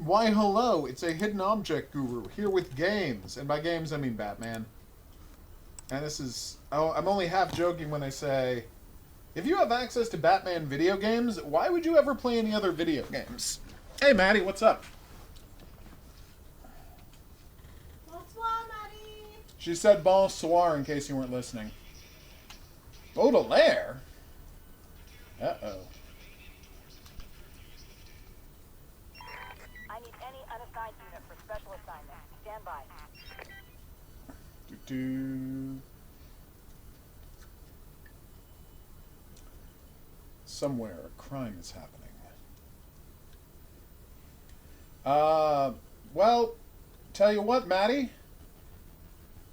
Why, hello, it's a hidden object guru here with games. And by games, I mean Batman. And this is... Oh, I'm only half joking when I say... If you have access to Batman video games, why would you ever play any other video games? Hey, Maddie, what's up? Bonsoir, Maddie. She said bonsoir in case you weren't listening. Baudelaire? Uh-oh. I need any unassigned unit for special assignment. Stand by. Do-do. Somewhere a crime is happening. Well, tell you what, Maddie.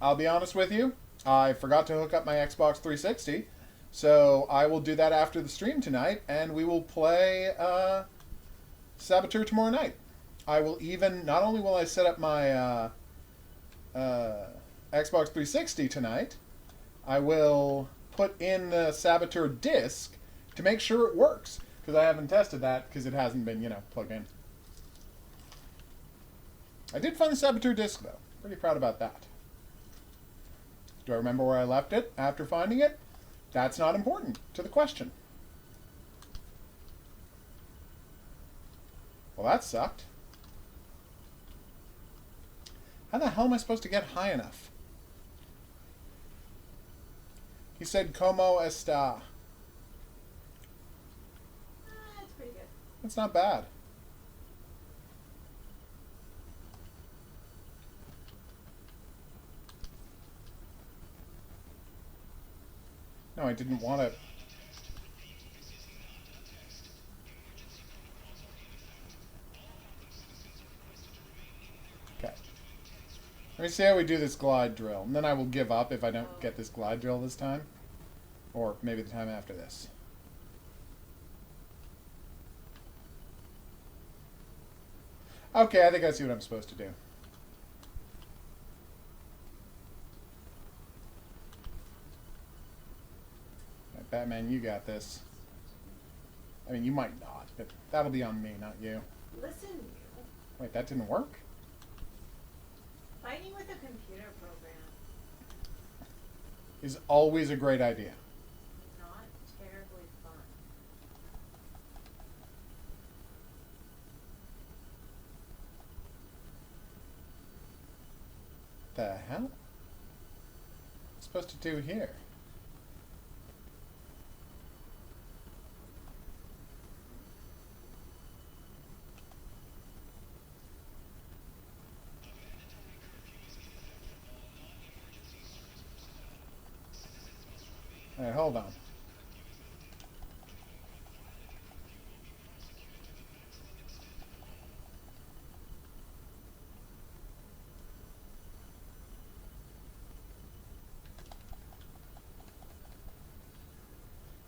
I'll be honest with you. I forgot to hook up my Xbox 360. So I will do that after the stream tonight, and we will play Saboteur tomorrow night. I will even, not only will I set up my Xbox 360 tonight, I will put in the Saboteur disc to make sure it works. Because I haven't tested that, because it hasn't been, plugged in. I did find the Saboteur disc, though. Pretty proud about that. Do I remember where I left it after finding it? That's not important to the question. Well, that sucked. How the hell am I supposed to get high enough? He said, "Como está?" That's pretty good. That's not bad. No, I didn't want it. Okay. Let me see how we do this glide drill. And then I will give up if I don't get this glide drill this time. Or maybe the time after this. Okay, I think I see what I'm supposed to do. Batman, you got this. I mean, you might not, but that'll be on me, not you. Listen, you. Wait, that didn't work? Fighting with a computer program. Is always a great idea. Not terribly fun. The hell? What's I supposed to do here? Alright, hold on.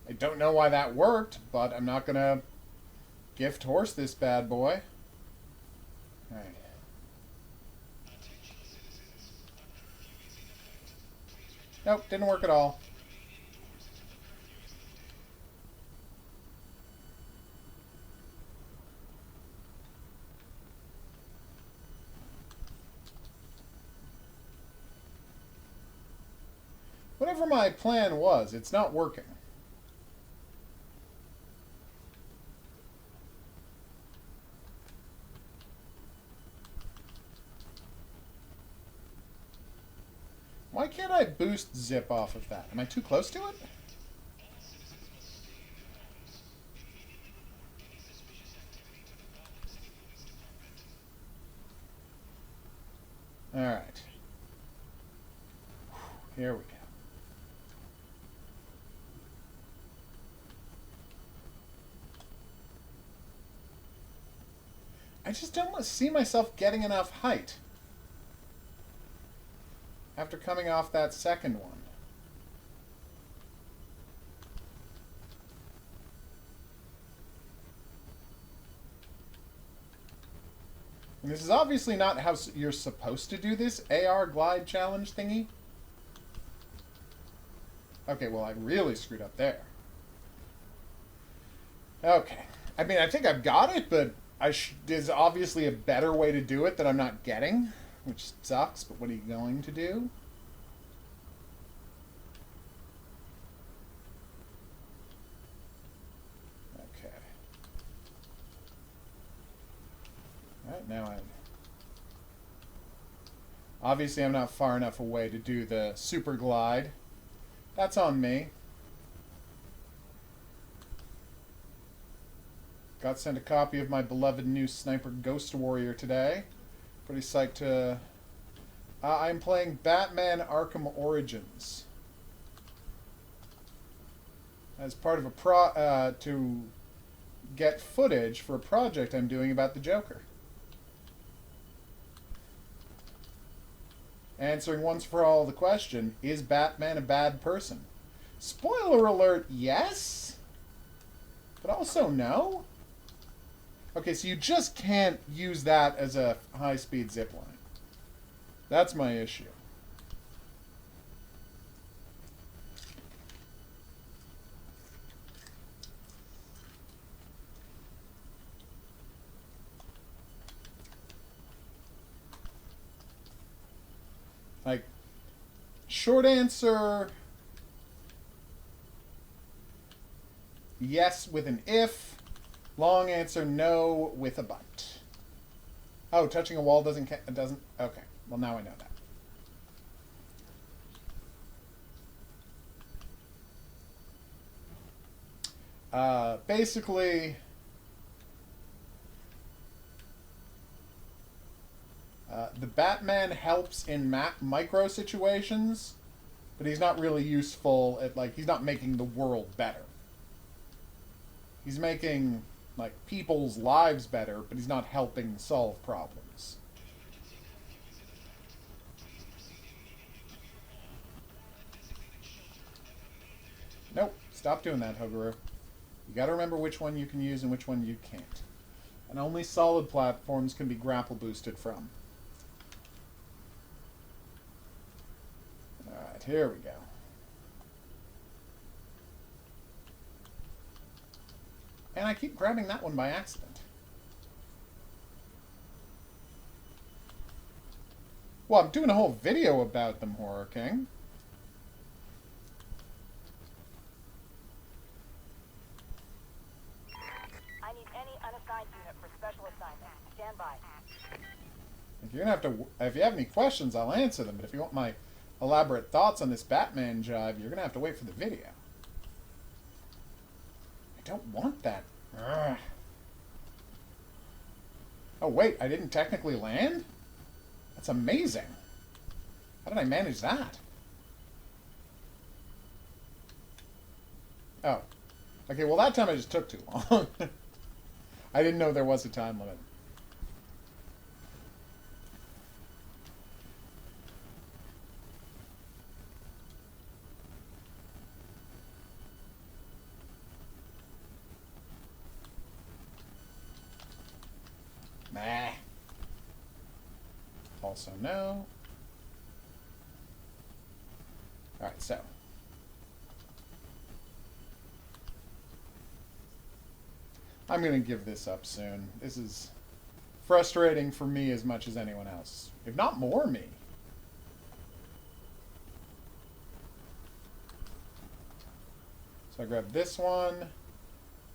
I don't know why that worked, but I'm not gonna gift horse this bad boy. Alright. Nope, didn't work at all. Whatever my plan was, it's not working. Why can't I boost zip off of that? Am I too close to it? Alright. Here we go. I just don't see myself getting enough height after coming off that second one. And this is obviously not how you're supposed to do this AR glide challenge thingy. Okay, well, I really screwed up there. Okay. I mean, I think I've got it, but There's obviously a better way to do it that I'm not getting, which sucks, but what are you going to do? Okay. Alright, now obviously I'm not far enough away to do the super glide. That's on me. Got sent a copy of my beloved new Sniper Ghost Warrior today. Pretty psyched to... I'm playing Batman Arkham Origins. As part of a to get footage for a project I'm doing about the Joker. Answering once for all the question, is Batman a bad person? Spoiler alert, yes? But also no? Okay, so you just can't use that as a high-speed zipline. That's my issue. Like, short answer, yes with an if. Long answer, no with a but. Oh, touching a wall doesn't... Okay, well now I know that. Basically... the Batman helps in micro situations, but he's not really useful at, like, he's not making the world better. He's making, like, people's lives better, but he's not helping solve problems. Nope, stop doing that, HOGuru. You gotta remember which one you can use and which one you can't. And only solid platforms can be grapple boosted from. Alright, here we go. And I keep grabbing that one by accident. Well, I'm doing a whole video about them, Horror King. I need any unassigned unit for special assignment. Stand by. If you're gonna have to, if you have any questions, I'll answer them. But if you want my elaborate thoughts on this Batman jive, you're gonna have to wait for the video. I don't want that. Ugh. Oh wait, I didn't technically land? That's amazing. How did I manage that? Oh. Okay, well that time I just took too long. I didn't know there was a time limit. Nah. Also no. Alright, so. I'm going to give this up soon. This is frustrating for me as much as anyone else. If not more me. So I grab this one.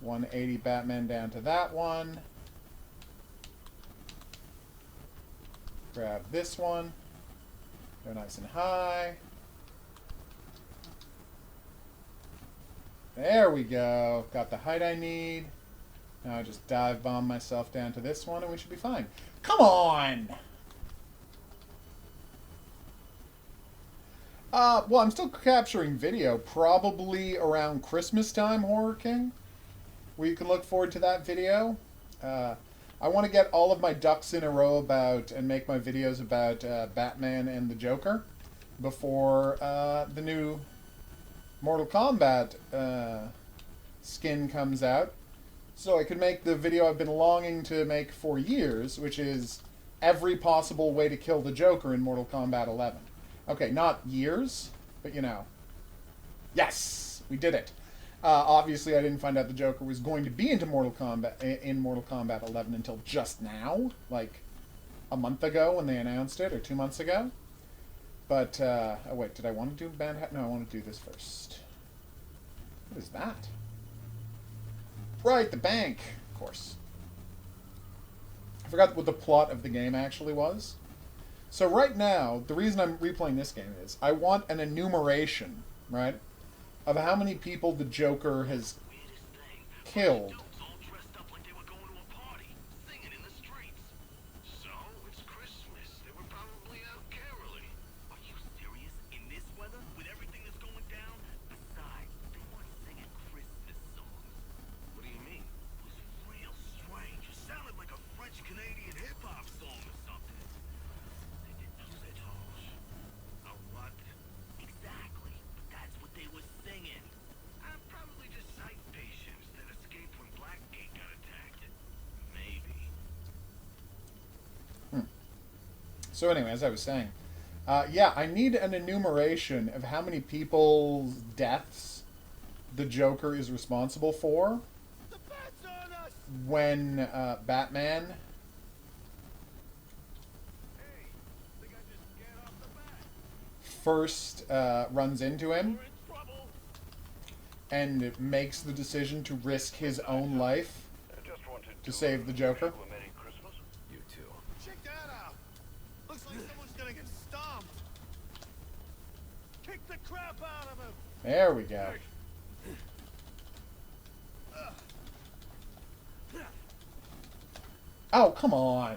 180 Batman down to that one. Grab this one. Go nice and high. There we go. Got the height I need. Now I just dive bomb myself down to this one and we should be fine. Come on! Well, I'm still capturing video. Probably around Christmas time, Horror King. Where you can look forward to that video. I want to get all of my ducks in a row about and make my videos about Batman and the Joker before the new Mortal Kombat skin comes out. So I could make the video I've been longing to make for years, which is every possible way to kill the Joker in Mortal Kombat 11. Okay, not years, but you know. Yes! We did it. Obviously, I didn't find out the Joker was going to be into Mortal Kombat 11 until just now, like a month ago when they announced it, or 2 months ago. But oh wait, did I want to do Band Hat? No, I want to do this first. What is that? Right, the bank, of course. I forgot what the plot of the game actually was. So right now, the reason I'm replaying this game is I want an enumeration, right, of how many people the Joker has killed. So anyway, as I was saying, yeah, I need an enumeration of how many people's deaths the Joker is responsible for when Batman first runs into him and makes the decision to risk his own life to save the Joker. You too. Check that out. Looks like someone's gonna get stomped. Kick the crap out of him. There we go. Oh, come on.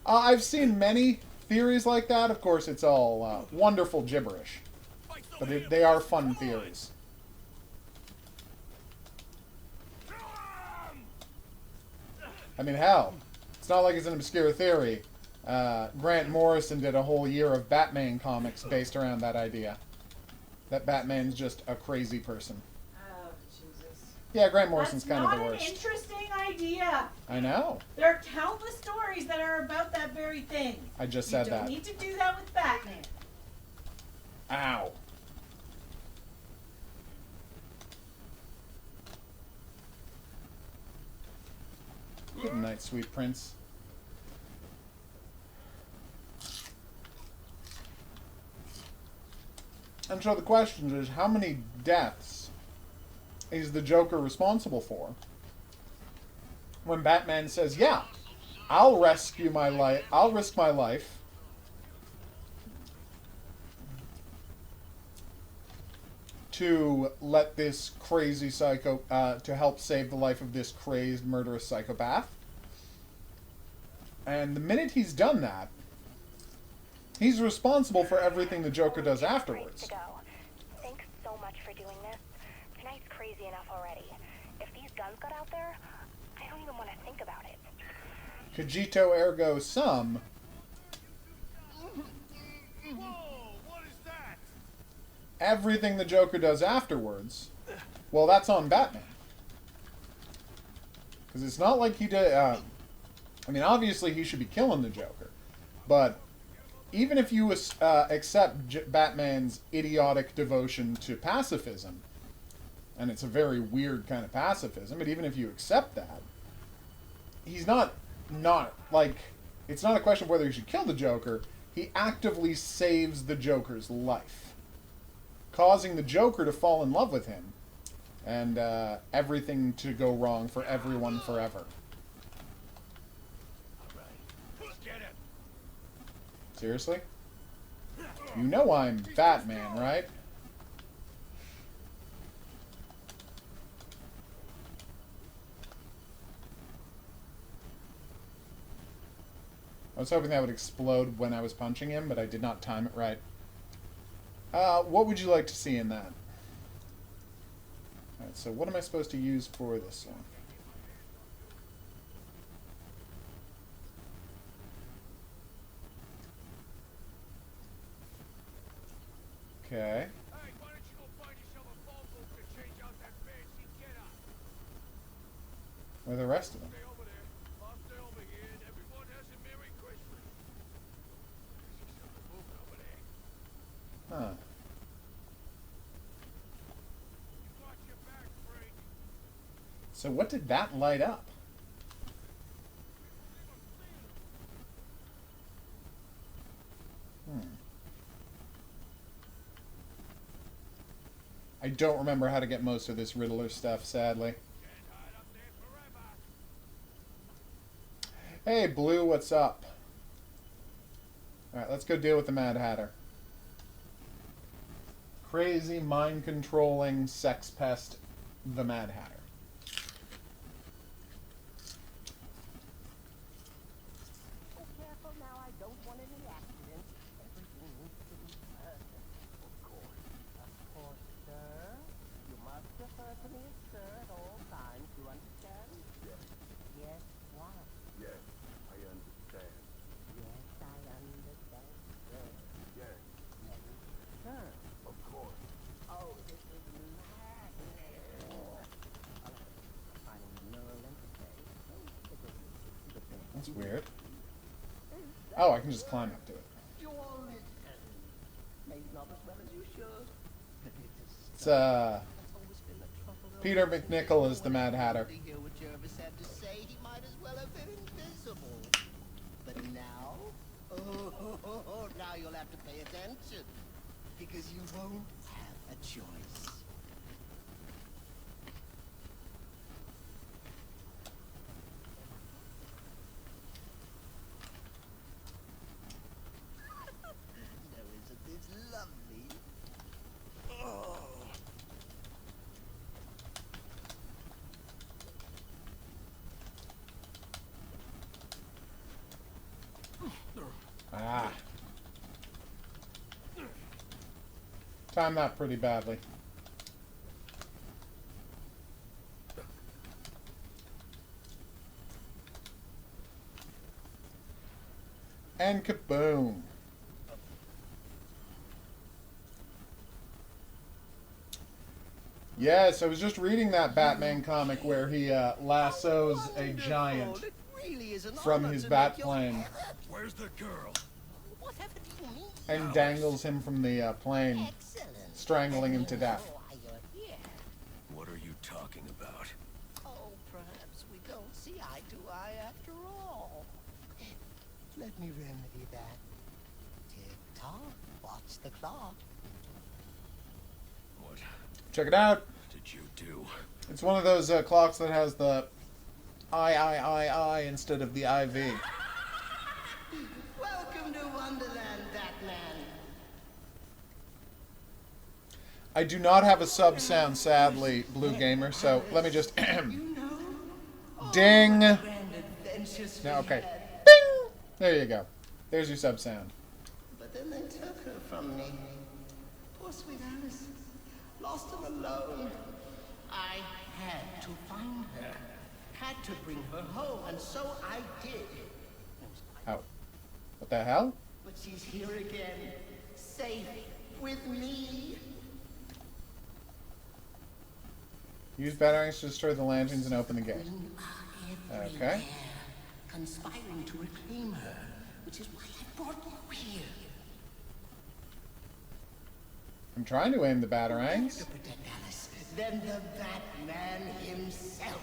I've seen many theories like that. Of course, it's all wonderful gibberish. But they are fun theories. I mean, hell, it's not like it's an obscure theory. Grant Morrison did a whole year of Batman comics based around that idea. That Batman's just a crazy person. Oh, Jesus. Yeah, Grant Morrison's That's kind of the not an worst. interesting idea. I know. There are countless stories that are about that very thing. I just You said don't that. need to do that with Batman. Ow. Good night, sweet prince. And so the question is, how many deaths is the Joker responsible for when Batman says, yeah, I'll rescue my life, I'll risk my life to let this crazy psycho, to help save the life of this crazed, murderous psychopath. And the minute he's done that, he's responsible for everything the Joker does afterwards. To go. Thanks so much for doing this. Tonight's crazy enough already. If these guns got out there, I don't even want to think about it. Cogito ergo sum. Whoa, what is that? Everything the Joker does afterwards, well, that's on Batman. Because it's not like he did... I mean, obviously he should be killing the Joker. But even if you accept Batman's idiotic devotion to pacifism, and it's a very weird kind of pacifism, but even if you accept that, he's not, like, it's not a question of whether he should kill the Joker. He actively saves the Joker's life, causing the Joker to fall in love with him, and everything to go wrong for everyone forever. Seriously? You know I'm Batman, right? I was hoping that would explode when I was punching him, but I did not time it right. What would you like to see in that? Alright, so what am I supposed to use for this one? Okay. Hey, why don't you go find yourself a phone booth to change out that fancy getup? Where are the rest of them? Stay over there. I'll stay over here, and everyone has a Merry Christmas. I see something moving over there. So what did that light up? I don't remember how to get most of this Riddler stuff, sadly. Hey, Blue, what's up? Alright, let's go deal with the Mad Hatter. Crazy, mind-controlling sex pest, the Mad Hatter. Oh, careful now, I don't want any accidents. Everything needs to be perfect. Of course, sir. You must refer to me as sir at all times, you understand? Yes, Yes, what? yes, I understand. Yes, I understand, sir. Yes, Yes, sir. of course. Oh, this is madness. I'm finding neural interface. That's weird. Oh, I can just climb up to it. You all listen. Maybe not as well as you should. But It's, that's always been the trouble. Peter McNichol is the Mad Hatter. To hear what Jervis had to say, he might as well have been invisible. But now, now you'll have to pay attention. Because you won't have a choice. Now isn't this lovely? Oh. Ah. Timed that pretty badly. And kaboom. Yes, I was just reading that Batman comic where he lassos a giant It really is an from honor his to bat make your- plane Where's the girl? Whatever do you mean? and dangles him from the plane, Excellent. strangling him to death. Why you're here. What are you talking about? Oh, perhaps we don't see eye to eye after all. Let me remedy that. Tick-tock, watch the clock. What Check it out. did you do? It's one of those clocks that has the I instead of the IV. Welcome to Wonderland, Batman. I do not have a sub sound, sadly, Blue Gamer, so let me just You know, ding. grand adventures we No, okay. had. Bing! There you go. There's your sub sound. But then they took her from me. Poor sweet Alice. Lost and alone. I had to find her. Had to bring her home, and so I did. It was quite- Oh. What the hell? But she's here again. Safe with me. Use batarangs to destroy the lanterns and open the gate. You are Okay. everywhere, conspiring to reclaim her, which is why I brought you here. I'm trying to aim the batarangs. To protect Alice, than the Batman himself.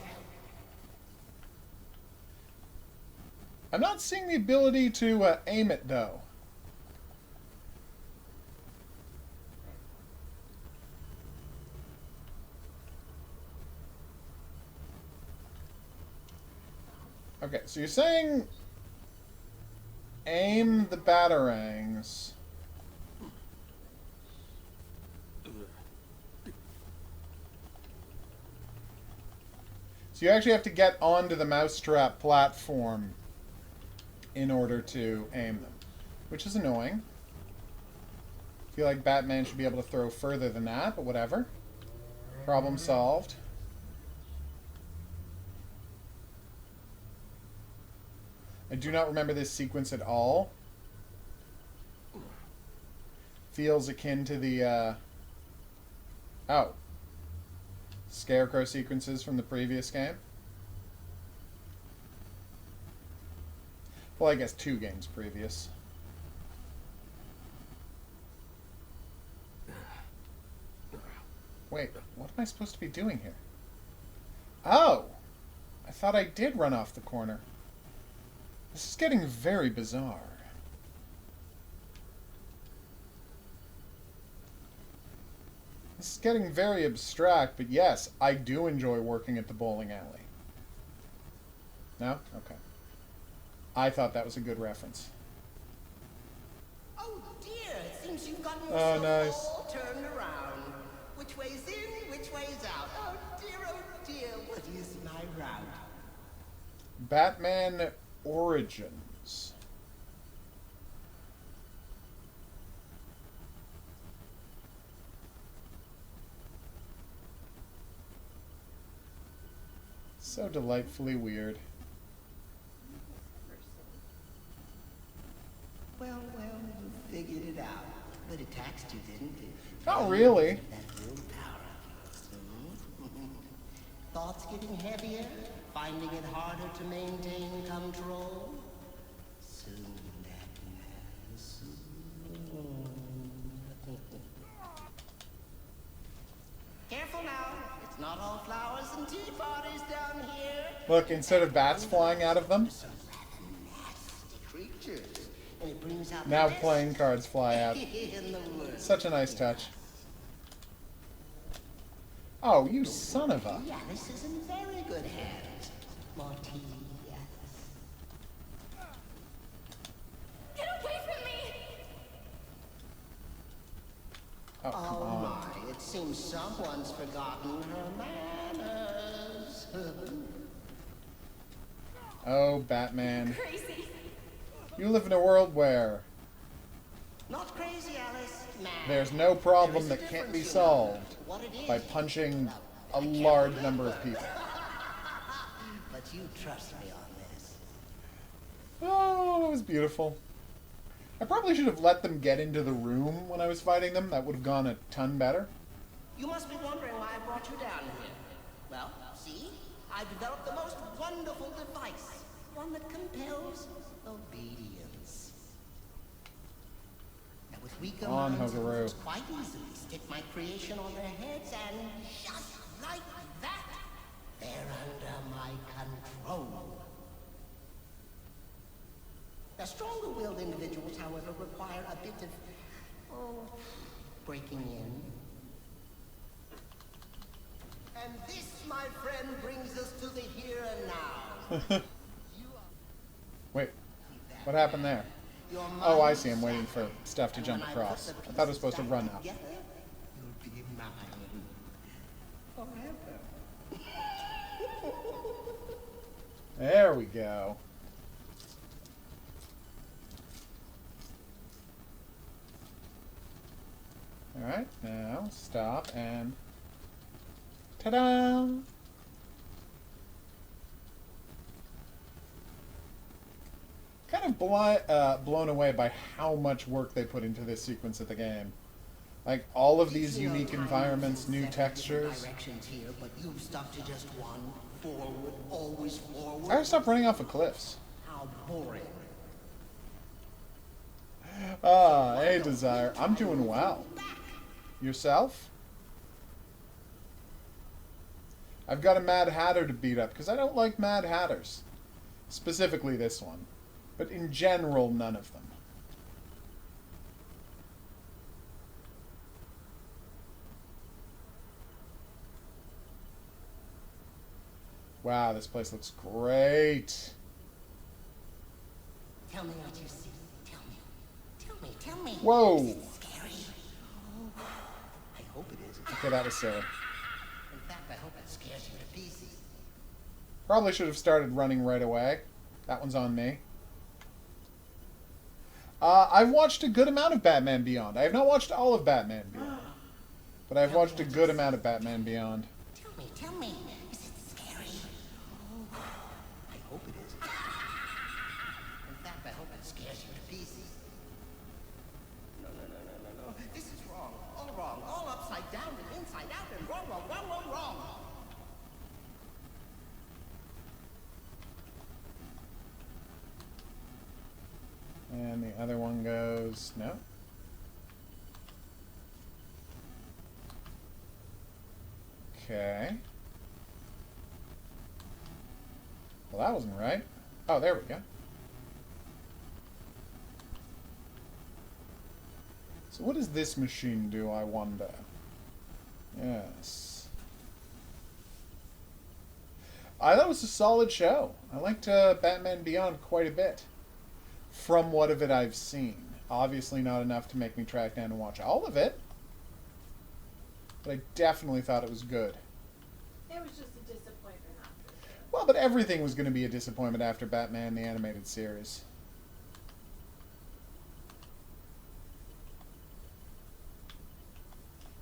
I'm not seeing the ability to aim it, though. Okay, so you're saying aim the batarangs. So you actually have to get onto the mousetrap platform in order to aim them, which is annoying. I feel like Batman should be able to throw further than that, but whatever. Problem solved. I do not remember this sequence at all. Feels akin to the, oh. Scarecrow sequences from the previous game. Well, I guess 2 games previous. Wait, what am I supposed to be doing here? Oh! I thought I did run off the corner. This is getting very bizarre. This is getting very abstract, but yes, I do enjoy working at the bowling alley. No? Okay. I thought that was a good reference. Oh dear, it seems you've gotten Oh, yourself nice. all turned around. Which way's in, which way's out? Oh dear, what is my route? Batman Origins. So delightfully weird. Well, you figured it out. But it taxed you, didn't it? Not really. That willpower of yours. Thoughts getting heavier? Finding it harder to maintain control? Soon, Batman, soon. Careful now. It's not all flowers and tea parties down here. Look, instead of bats flying out of them, Some rather nasty creatures. And it brings out the now best playing cards fly out. in the world. Such a nice touch. Oh, you son of a... Yeah, this is in very good hands. More tea, yes. Get away from me! Oh, come Oh on. my, it seems someone's forgotten her manners. Oh, Batman. Crazy. You live in a world where Not crazy, Alice. Mad. there's no problem There is a that can't be difference, you know. solved What it is. by punching a large number of people. But you trust me on this. Oh, that was beautiful. I probably should have let them get into the room when I was fighting them. That would have gone a ton better. You must be wondering why I brought you down here. Well, see? I developed the most wonderful device. One that compels obedience. Now with weaker On, minds, HOGuru. it's quite easily stick my creation on their heads and just like that, they're under my control. Now, stronger-willed individuals, however, require a bit of, breaking in. And this, my friend, brings us to the here and now. Wait, what happened there? Your Oh, I mind see. I'm waiting for set. stuff to And jump when I put across. the I thought it was supposed to pieces run back up. together, you'll be mine. Forever. There we go. Alright, now stop and... Ta-da! Kind of blown away by how much work they put into this sequence of the game. Like, all of these You know, unique time environments, moves in new 7 different textures. directions here, but you've stuck to just one. Forward, always forward. I gotta stop running off of cliffs. How boring. Ah, hey, Desire. I'm doing well. Yourself? I've got a Mad Hatter to beat up, because I don't like Mad Hatters. Specifically this one. But in general, none of them. Wow, this place looks great. Tell me what you see. Tell me. Tell me. Whoa. Is it scary? Oh, I hope it is. Okay, that was silly. In fact, I hope it scares you to pieces. Probably should have started running right away. That one's on me. I've watched a good amount of Batman Beyond. I have not watched all of Batman Beyond. But I've watched a good amount of Batman Beyond. Tell me. Is it scary? Oh, I hope it is. In fact, I hope it scares you to pieces. No. This is wrong. All wrong. All upside down and inside out and wrong. And the other one goes... No? Okay. Well, that wasn't right. Oh, there we go. So what does this machine do, I wonder? Yes. That was a solid show. I liked Batman Beyond quite a bit. From what of it I've seen. Obviously not enough to make me track down and watch all of it. But I definitely thought it was good. It was just a disappointment after the... Well, but everything was going to be a disappointment after Batman the Animated Series.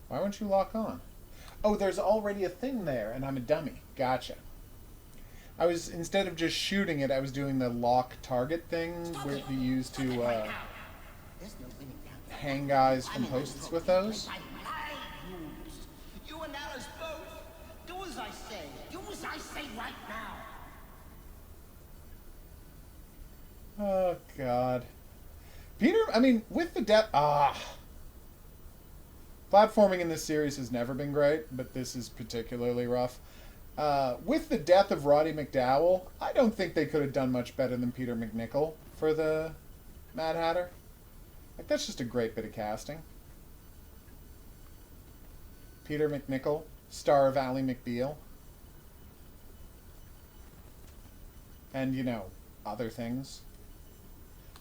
Why won't you lock on? Oh, there's already a thing there, and I'm a dummy. Gotcha. I was, instead of just shooting it, I was doing the lock target thing where you use to hang guys from posts with those. You and Alice both. Do as I say. Do as I say right now. Oh, God. Peter, I mean, with the depth... Platforming in this series has never been great, but this is particularly rough. With the death of Roddy McDowell, I don't think they could have done much better than Peter McNichol for the Mad Hatter. Like, that's just a great bit of casting. Peter McNichol, star of Ally McBeal. And, you know, other things.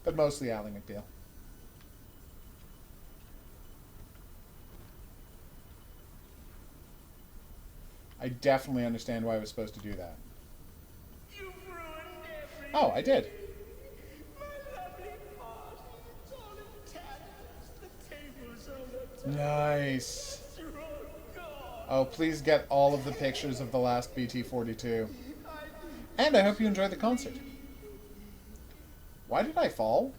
But mostly Ally McBeal. I definitely understand why I was supposed to do that. You've ruined everything. Oh, I did. My lovely party. It's all in tatters. The table's on the top. Nice. It's all gone. Oh, please get all of the pictures of the last BT-42. And I hope you enjoyed the concert. Why did I fall?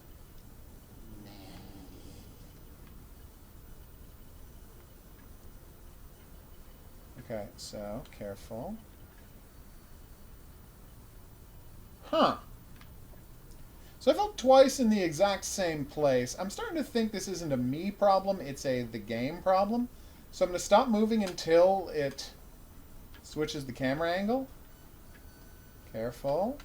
Okay, so, careful. Huh. So I fell twice in the exact same place. I'm starting to think this isn't a me problem, it's the game problem. So I'm going to stop moving until it switches the camera angle. Careful.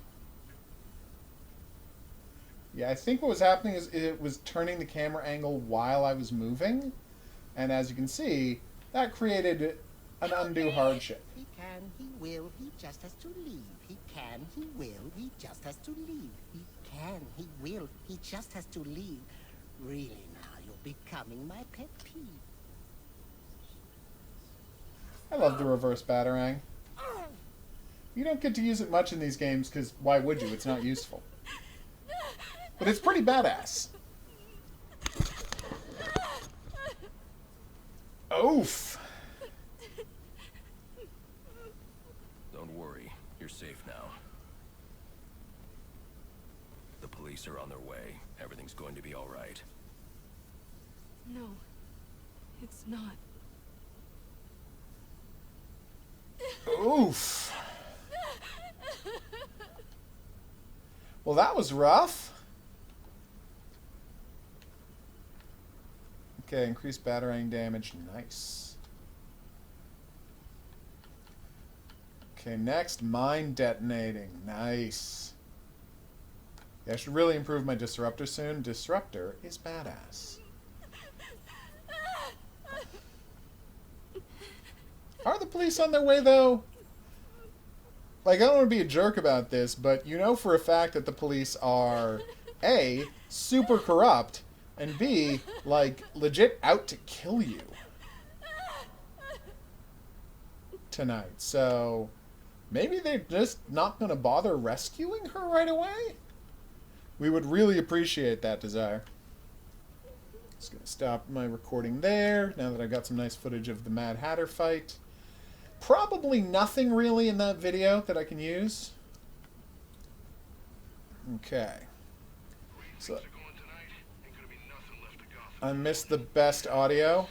Yeah, I think what was happening is it was turning the camera angle while I was moving. And as you can see, that created an undue hardship. He can, he will, he just has to leave. He can, he will, he just has to leave. He can, he will, he just has to leave. Really now, you're becoming my pet peeve. I love the reverse batarang. You don't get to use it much in these games because why would you? It's not useful. But it's pretty badass. Oof. Don't worry, you're safe now. The police are on their way. Everything's going to be all right. No, it's not. Oof. Well, that was rough. Okay, increased batarang damage. Nice. Okay, next, mine detonating. Nice. Yeah, I should really improve my disruptor soon. Disruptor is badass. Are the police on their way, though? Like, I don't want to be a jerk about this, but you know for a fact that the police are, A, super corrupt, and B, like, legit out to kill you tonight. So, maybe they're just not going to bother rescuing her right away? We would really appreciate that, Desire. Just going to stop my recording there, now that I've got some nice footage of the Mad Hatter fight. Probably nothing really in that video that I can use. Okay. So, I missed the best audio.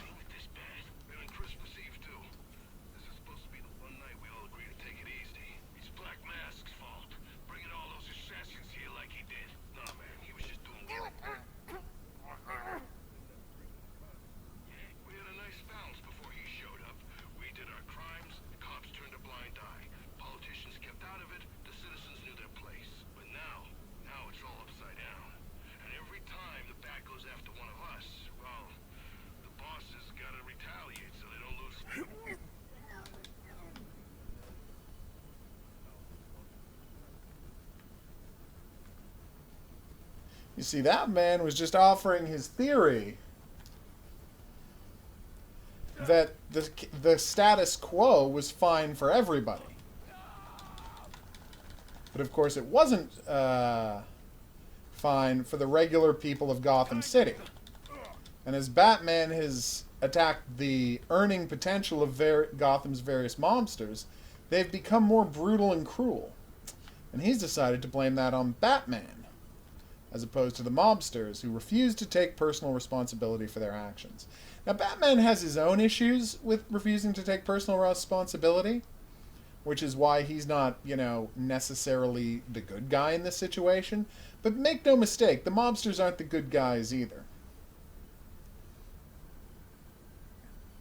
You see, that man was just offering his theory that the status quo was fine for everybody. But of course it wasn't fine for the regular people of Gotham City. And as Batman has attacked the earning potential of Gotham's various mobsters, they've become more brutal and cruel. And he's decided to blame that on Batman, as opposed to the mobsters who refuse to take personal responsibility for their actions. Now, Batman has his own issues with refusing to take personal responsibility, which is why he's not, you know, necessarily the good guy in this situation. But make no mistake, the mobsters aren't the good guys either.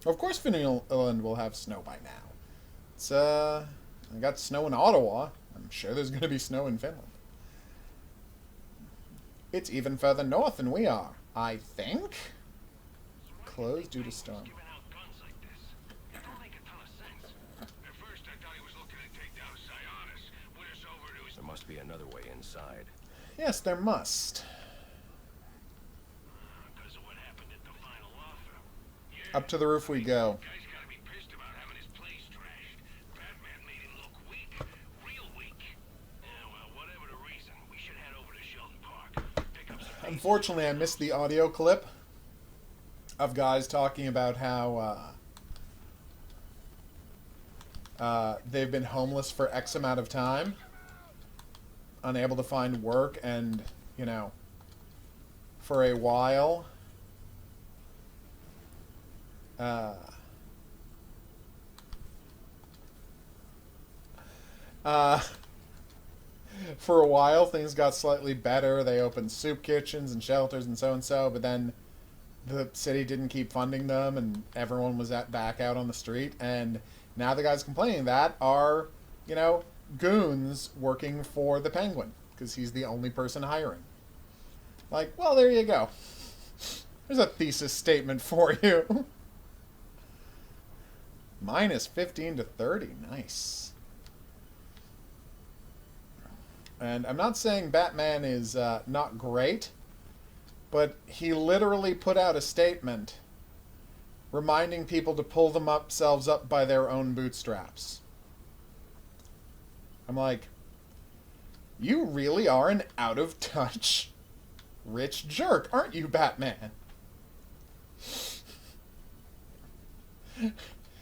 Of course Finland will have snow by now. It's, I got snow in Ottawa. I'm sure there's going to be snow in Finland. It's even further north than we are, I think. Closed due to storm. There must be another way inside. Yes, there must. Up to the roof we go. Unfortunately, I missed the audio clip of guys talking about how they've been homeless for X amount of time, unable to find work, and, you know, for a while, for a while, things got slightly better. They opened soup kitchens and shelters and so, but then the city didn't keep funding them, and everyone was back out on the street. And now the guys complaining that are, you know, goons working for the Penguin, because he's the only person hiring. Like, well, there you go. There's a thesis statement for you. Minus 15 to 30. Nice. And I'm not saying Batman is not great, but he literally put out a statement reminding people to pull themselves up by their own bootstraps. I'm like, you really are an out-of-touch rich jerk, aren't you, Batman?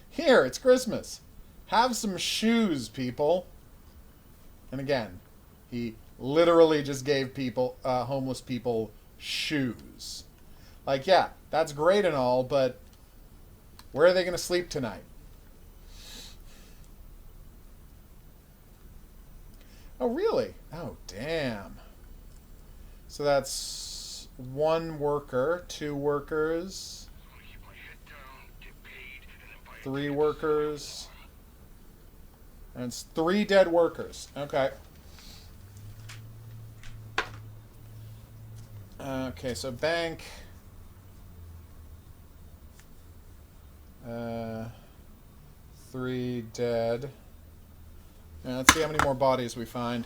Here, it's Christmas. Have some shoes, people. And again, he literally just gave people, homeless people, shoes. Like, yeah, that's great and all, but where are they going to sleep tonight? Oh, really? Oh, damn. So that's one worker, two workers, three workers, and it's 3 dead workers. Okay. Okay, so bank. 3 dead. Now, let's see how many more bodies we find.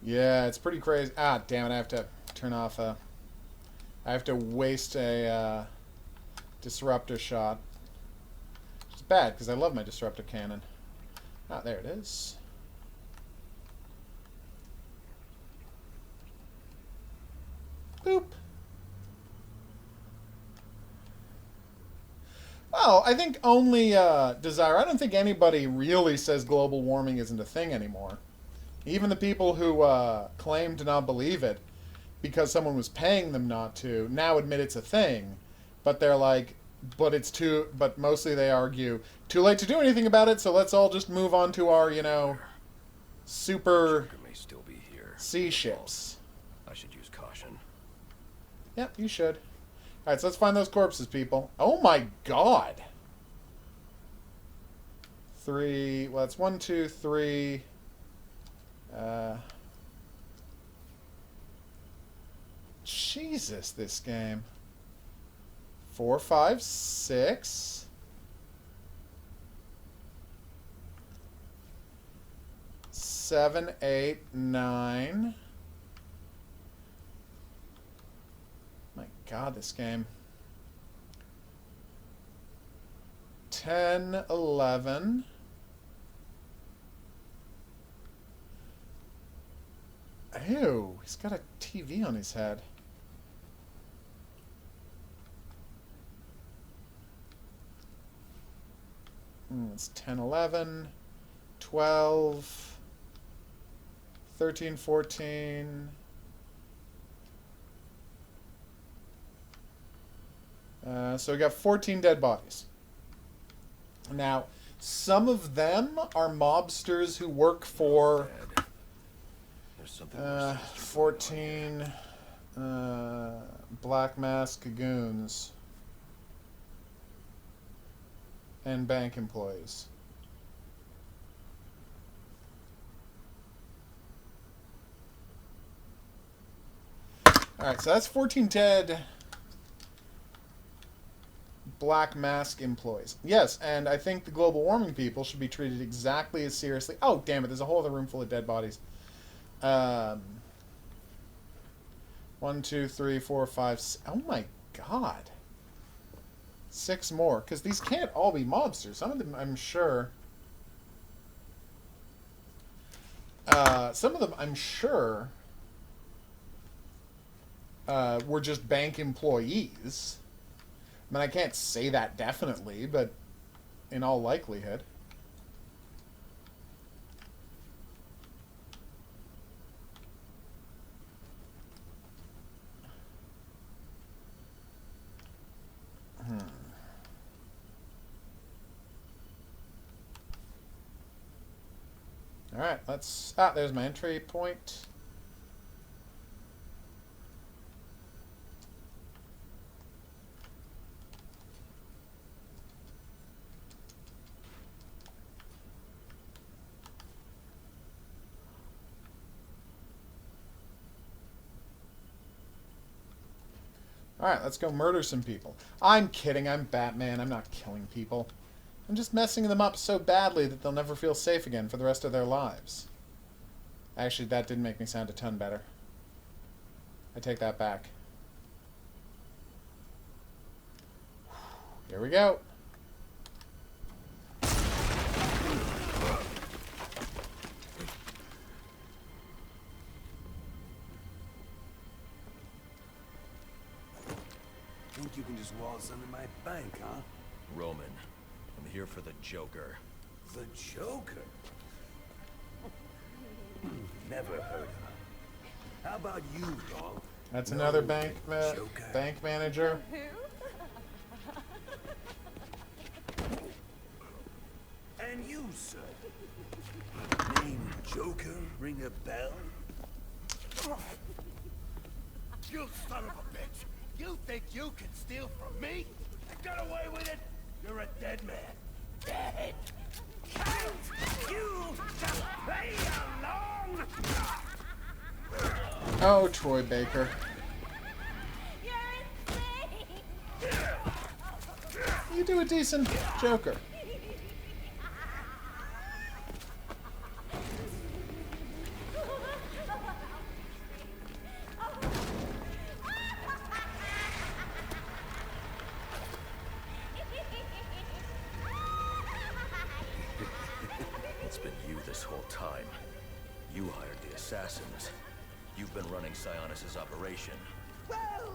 Yeah, it's pretty crazy. Ah, damn it, I have to turn off I have to waste a disruptor shot. It's bad, because I love my disruptor cannon. Ah, there it is. Boop. Well, I think only Desire. I don't think anybody really says global warming isn't a thing anymore. Even the people who claim to not believe it because someone was paying them not to now admit it's a thing. But they're like, but mostly they argue, too late to do anything about it, so let's all just move on to our, you know, super May still be here. sea ships. I should use caution. Yep, you should. Alright, so let's find those corpses, people. Oh my god! 3, well, it's 1, 2, 3. Jesus, this game. 4, 5, 6. 7, 8, 9. My God, this game. 10, 11. Ew, he's got a TV on his head. It's 10, 11, 12, 13, 14. So we got 14 dead bodies. Now, some of them are mobsters who work for... There's something more sinister 14 Black Mask goons and bank employees. Alright, so that's 14 dead Black Mask employees. Yes, and I think the global warming people should be treated exactly as seriously. Oh, damn it, there's a whole other room full of dead bodies. 1, 2, 3, 4, 5, 6. Oh my God. 6 more. Because these can't all be mobsters. Some of them, I'm sure. Some of them, I'm sure, were just bank employees. I mean, I can't say that definitely, but in all likelihood. Alright, let's... Ah, there's my entry point. Alright, let's go murder some people. I'm kidding, I'm Batman, I'm not killing people. I'm just messing them up so badly that they'll never feel safe again for the rest of their lives. Actually, that did make me sound a ton better. I take that back. Here we go. Think you can just waltz under my bank, huh? Roman, I'm here for the Joker. The Joker? Never heard of him. How about you, dog? That's No another way, Joker. bank manager. And you, sir? Name Joker ring a bell? You son of a bitch! You think you can steal from me? Get away with it! You're a dead man. Dead! Can't you just play along? Oh, Troy Baker. You're insane! You do a decent Joker. It's been you this whole time. You hired the assassins. You've been running Sionis' operation. Well,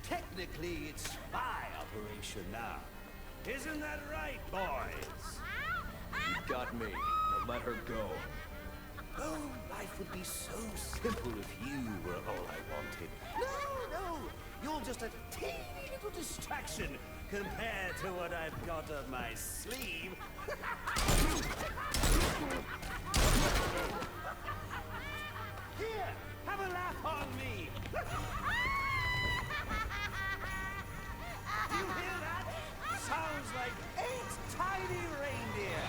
technically it's my operation now. Isn't that right, boys? You got me. Now let her go. Oh, life would be so simple if you were all I wanted. No, you're just a teeny little distraction compared to what I've got up my sleeve. Here, have a laugh on me. You hear that? Sounds like 8 tiny reindeer.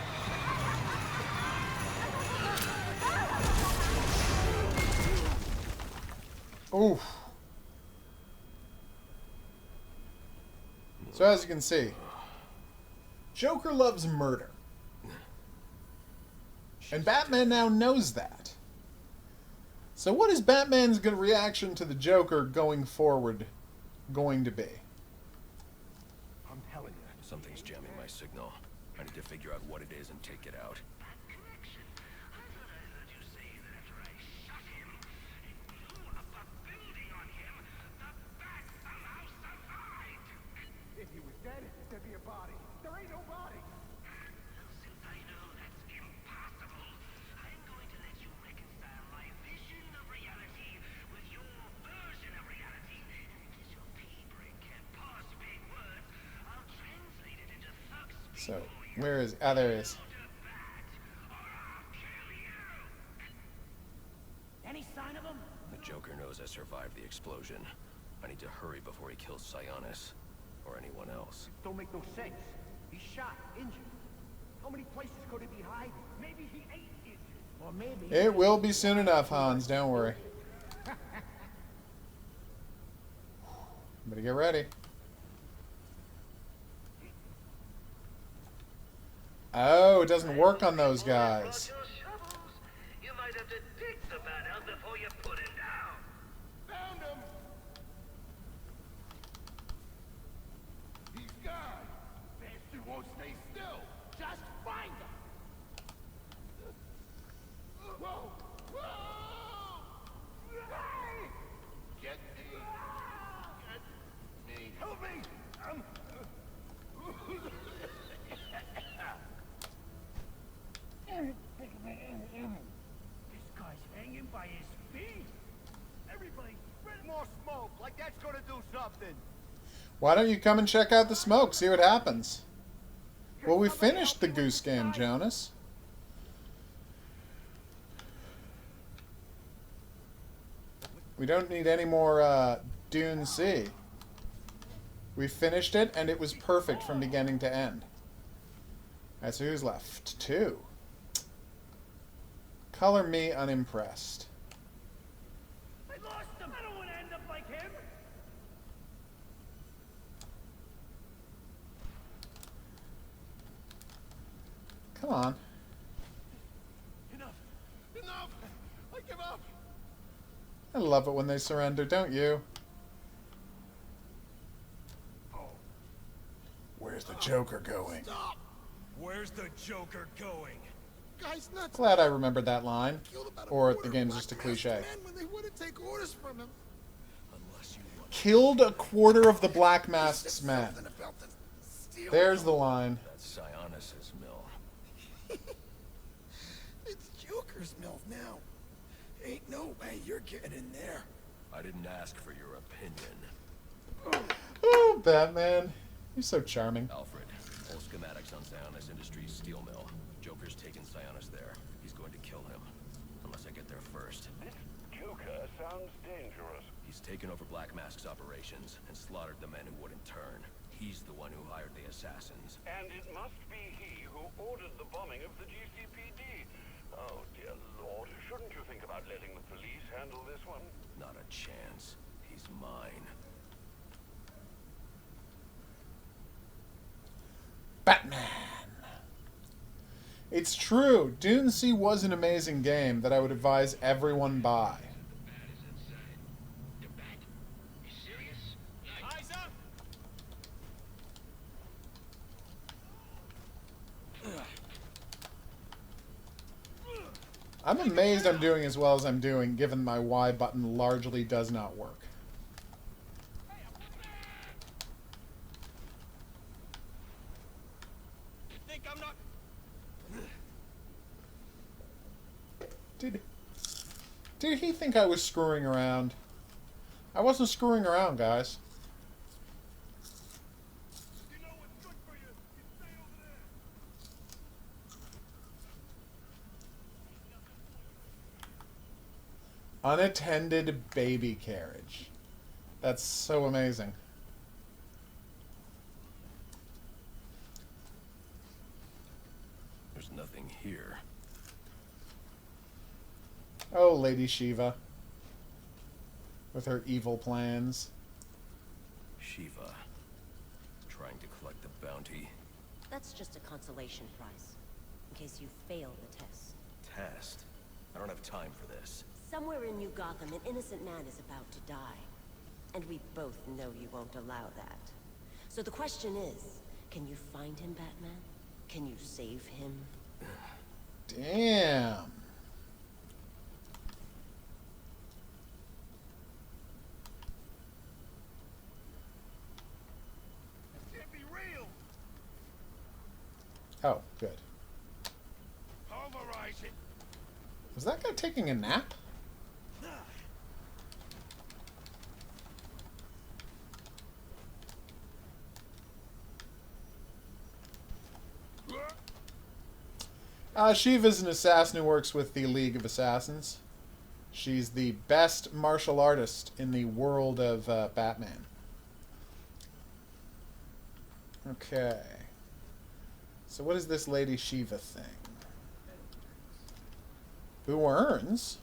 Oof. So as you can see, Joker loves murder. And Batman now knows that. So what is Batman's good reaction to the Joker going forward going to be? I'm telling you. Something's jamming my signal. I need to figure out what it is and take it out. If he was dead, there'd be a body. There ain't no body. Since I know that's impossible, I'm going to let you reconcile my vision of reality with your version of reality. And because your pea-brain can't parse vague words, I'll translate it into thug speak. So, where is... Ah, there he is. Any sign of him? The Joker knows I survived the explosion. I need to hurry before he kills Sionis. Or anyone else. Don't make no sense. He's shot, injured. How many places could he be hiding? Maybe he ain't injured. Or maybe... It will be soon enough, Hans. Don't worry. Better get ready. Oh, it doesn't work on those guys. You might have to dig the bat out before you put him down. Found him! He's gone! Bastard won't stay still! Just find him! Whoa! Whoa! Hey! Get me! Get me! Help me! This guy's hanging by his feet! Everybody, spread more smoke, like that's gonna do something! Why don't you come and check out the smoke, see what happens? Well, we finished the goose game, Jonas. We don't need any more Dune Sea. We finished it, and it was perfect from beginning to end. Alright, so who's left? 2. Color me unimpressed. I lost him! I don't want to end up like him! Come on. Enough! Enough! I give up! I love it when they surrender, don't you? Where's the Joker going? Stop! Where's the Joker going? Guy's nuts! Glad I remembered that line. Killed about a Or quarter the game's of just a Black Mask's cliche. men when they wouldn't take orders from him. Unless you want Killed a quarter of the Black Mask's men. Something about the steel. There's the line. That's Sionis' mill. It's Joker's mill now. Ain't no way you're getting in there. I didn't ask for your opinion. Oh, Batman. You're so charming. Alfred, full schematics on Sionis Industries steel mill. Joker's taken Sionis there. He's going to kill him. Unless I get there first. This Joker sounds dangerous. He's taken over Black Mask's operations and slaughtered the men who wouldn't turn. He's the one who hired the assassins. And it must be he who ordered the bombing of the GCPD. Oh, dear Lord. Shouldn't you think about letting the police handle this one? Not a chance. He's mine. Batman. It's true. Dune Sea was an amazing game that I would advise everyone buy. eyes up! I'm amazed I'm doing as well as I'm doing, given my Y button largely does not work. You think I'm not... Did he think I was screwing around? I wasn't screwing around, guys. You know what's good for you. You stay over there. Unattended baby carriage. That's so amazing. There's nothing here. Oh, Lady Shiva. With her evil plans. Shiva. Trying to collect the bounty. That's just a consolation prize, in case you fail the test. time for this. Somewhere in New Gotham, an innocent man is about to die. And we both know you won't allow that. So the question is, can you find him, Batman? Can you save him? Damn. It can't be real. Oh, good. Pulverize it. Was that guy taking a nap? Shiva's an assassin who works with the League of Assassins. She's the best martial artist in the world of Batman. Okay. So what is this Lady Shiva thing? Who earns?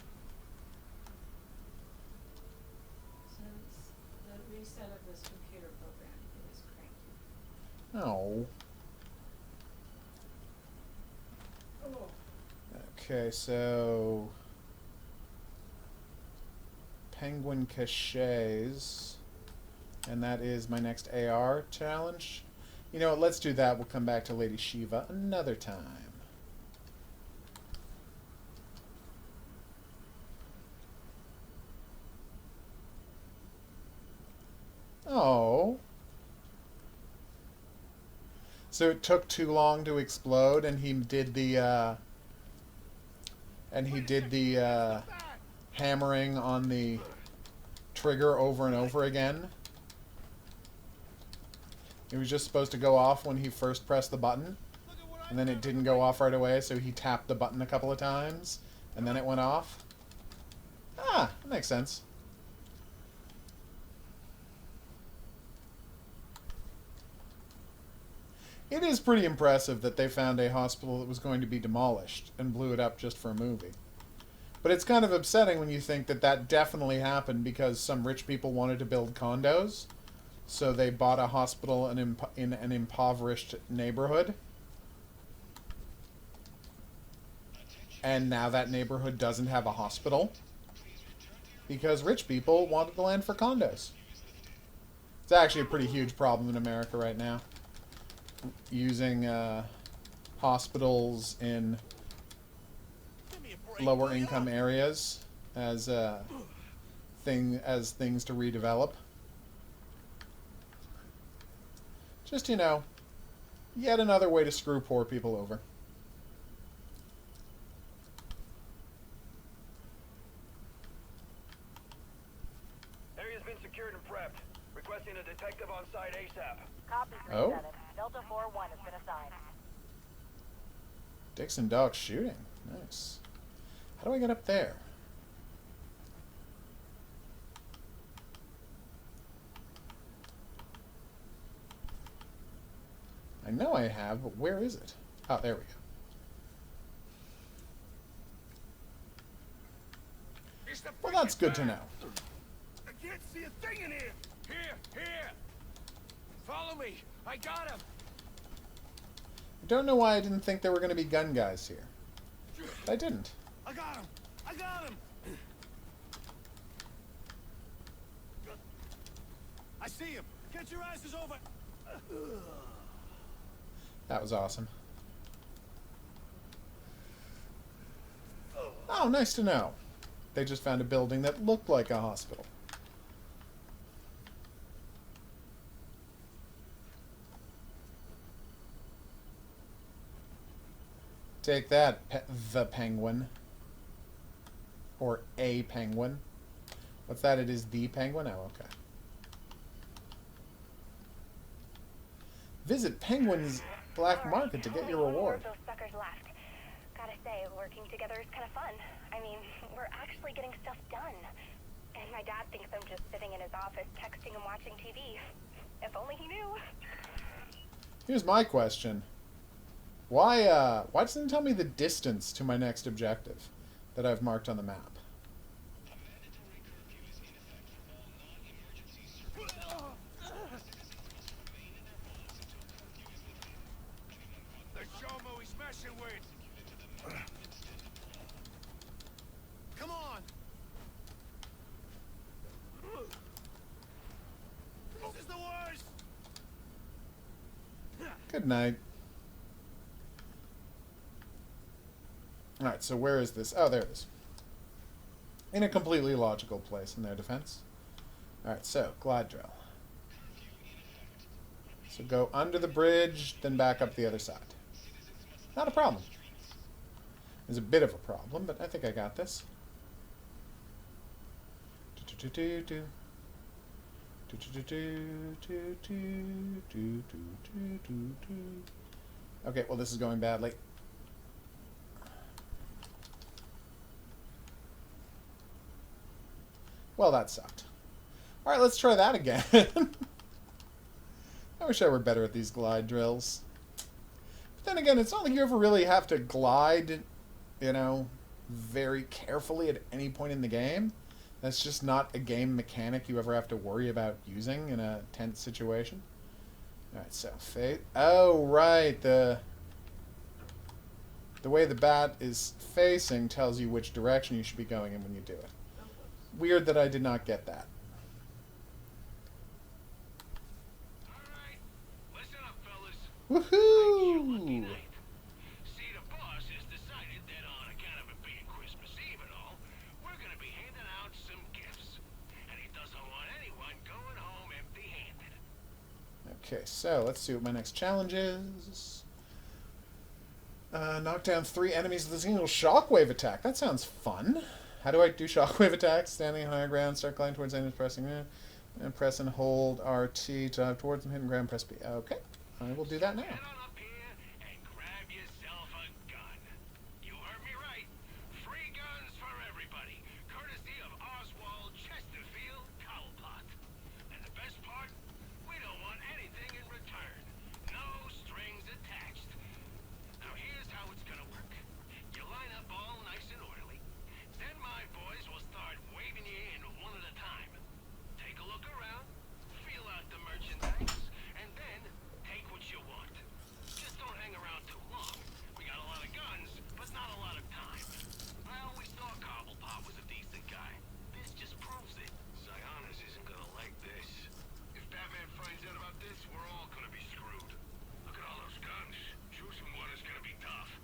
Since the reset of this computer program, it is cranky. Oh. Oh. Okay, so Penguin Cachets, and that is my next AR challenge. You know what, let's do that. We'll come back to Lady Shiva another time. Oh. So it took too long to explode, and he did the hammering on the trigger over and over again. It was just supposed to go off when he first pressed the button, and then it didn't go off right away, so he tapped the button a couple of times, and then it went off. Ah, that makes sense. It is pretty impressive that they found a hospital that was going to be demolished and blew it up just for a movie. But it's kind of upsetting when you think that that definitely happened because some rich people wanted to build condos, so they bought a hospital in an impoverished neighborhood. And now that neighborhood doesn't have a hospital because rich people wanted the land for condos. It's actually a pretty huge problem in America right now. Using hospitals in lower income areas as things to redevelop. Just, you know, yet another way to screw poor people over. Area's been secured and prepped. Requesting a detective on site ASAP. Copy Oh. 3-7. Delta 4-1 has been assigned. Dixon Dog shooting. Nice. How do I get up there? I know I have, but where is it? Oh, there we go. Well, that's good to know. I can't see a thing in here. Here. Follow me. I got him. I don't know why I didn't think there were going to be gun guys here. But I didn't. I got him. I see him. Get your asses over. That was awesome. Oh, nice to know. They just found a building that looked like a hospital. Take that, the penguin. Or a penguin. What's that? It is the penguin? Oh, okay. Visit Penguin's Black Market to get your reward. Those suckers left. Gotta say, working together is kind of fun. I mean, we're actually getting stuff done. And my dad thinks I'm just sitting in his office texting and watching TV. If only he knew. Here's my question. Why doesn't it tell me the distance to my next objective that I've marked on the map? Good night. Alright, so where is this? Oh, there it is. In a completely logical place in their defense. Alright, so, glide drill. So go under the bridge, then back up the other side. Not a problem. It's a bit of a problem, but I think I got this. Okay, well this is going badly. Well, that sucked. Alright, let's try that again. I wish I were better at these glide drills. But then again, it's not like you ever really have to glide, you know, very carefully at any point in the game. That's just not a game mechanic you ever have to worry about using in a tense situation. Alright, so fate. Oh, right. The way the bat is facing tells you which direction you should be going in when you do it. Weird that I did not get that. Woohoo! See, the boss has decided that on account of it being Christmas Eve and all, we're gonna be handing out some gifts. And he doesn't want anyone going home empty-handed. Okay, so let's see what my next challenge is. Knock down 3 enemies with a single shockwave attack. That sounds fun. How do I do shockwave attacks? Standing on higher ground, start gliding towards enemies, pressing and press and hold RT to dive towards them, hidden ground, press B. Okay. I will do that now. Head on up here and grab yourself a gun. You heard me right. Free guns for everybody, courtesy of Oswald Chesterfield Cowpot. And the best part, we don't want anything in return. No strings attached. Now here's how it's gonna work. You line up all nice and orderly. Then my boys will start waving you in one at a time. Take a look around, feel out the merchandise, and then take what you want. Just don't hang around too long. We got a lot of guns, but not a lot of time. I always thought Cobblepot was a decent guy. This just proves it. Sionis isn't gonna like this. If Batman finds out about this, we're all gonna be screwed. Look at all those guns. Choosing one is gonna be tough.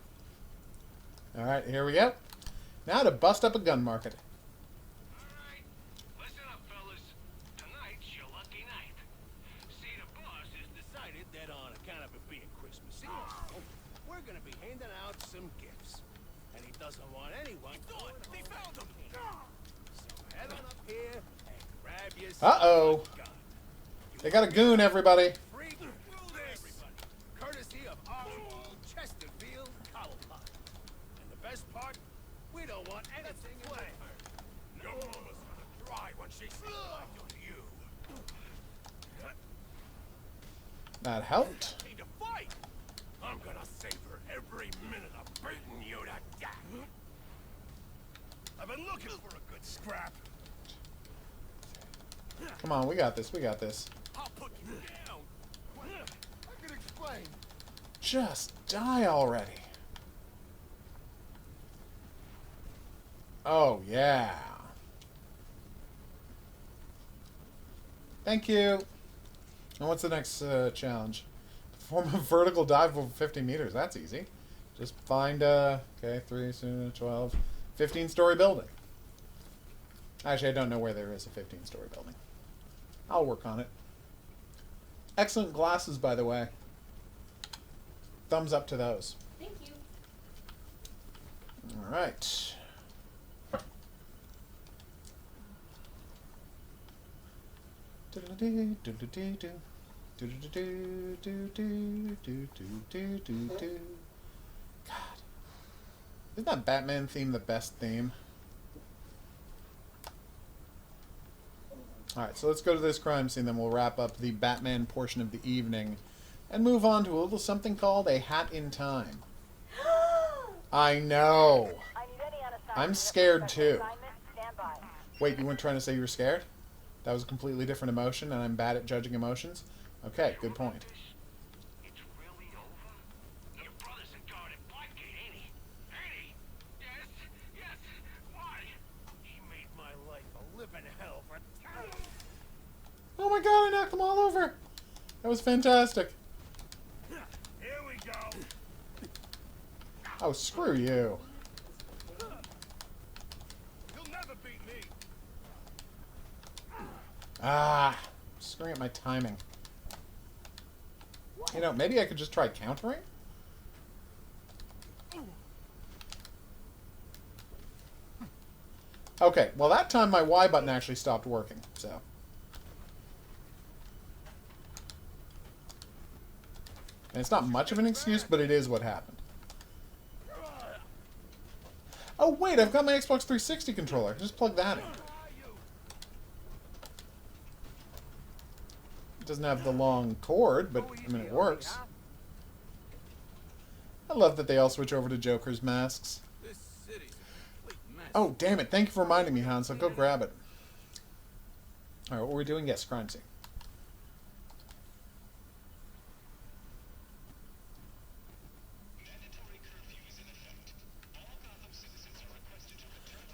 Alright, here we go. Now to bust up a gun market. Alright, listen up, fellas. Tonight's your lucky night. See, the boss has decided that on account of it being Christmas Eve, we're gonna be handing out some gifts. And he doesn't want anyone going home. They found him! So head on up here and grab yourself Uh-oh. a gun. They got a goon, everybody. Free for everybody, courtesy of Oswald Chesterfield Cowpot. And the best part, we don't want anything in return. Your mama's gonna cry when she sees you. That helped. Need to fight! I'm gonna savor every minute of beating you to death. I've been looking for a good scrap. Come on, we got this, we got this. I'll put you down. I can explain. Just die already. Oh, yeah. Thank you. And what's the next challenge? Perform a vertical dive over 50 meters. That's easy. Just find, okay, 3, 12, 15-story building. Actually, I don't know where there is a 15-story building. I'll work on it. Excellent glasses, by the way. Thumbs up to those. Thank you. All right. God. Isn't that Batman theme the best theme? Alright, so let's go to this crime scene, then we'll wrap up the Batman portion of the evening and move on to a little something called a hat in time. I know. I'm scared too. Wait, you weren't trying to say you were scared? That was a completely different emotion, and I'm bad at judging emotions? Okay, good point. It's really over? Your brother's a guard at Blackgate, ain't he? Ain't he? Yes, yes. Why? He made my life a living hell for... Oh my god, I knocked them all over! That was fantastic. Oh, screw you. You'll never beat me. Ah, screwing up my timing. You know, maybe I could just try countering? Okay, well that time my Y button actually stopped working, so. And it's not much of an excuse, but it is what happened. Oh wait, I've got my Xbox 360 controller. Just plug that in. It doesn't have the long cord, but I mean it works. I love that they all switch over to Joker's masks. Oh, damn it. Thank you for reminding me, Hans. I'll go grab it. Alright, what were we doing? Yes, crime scene.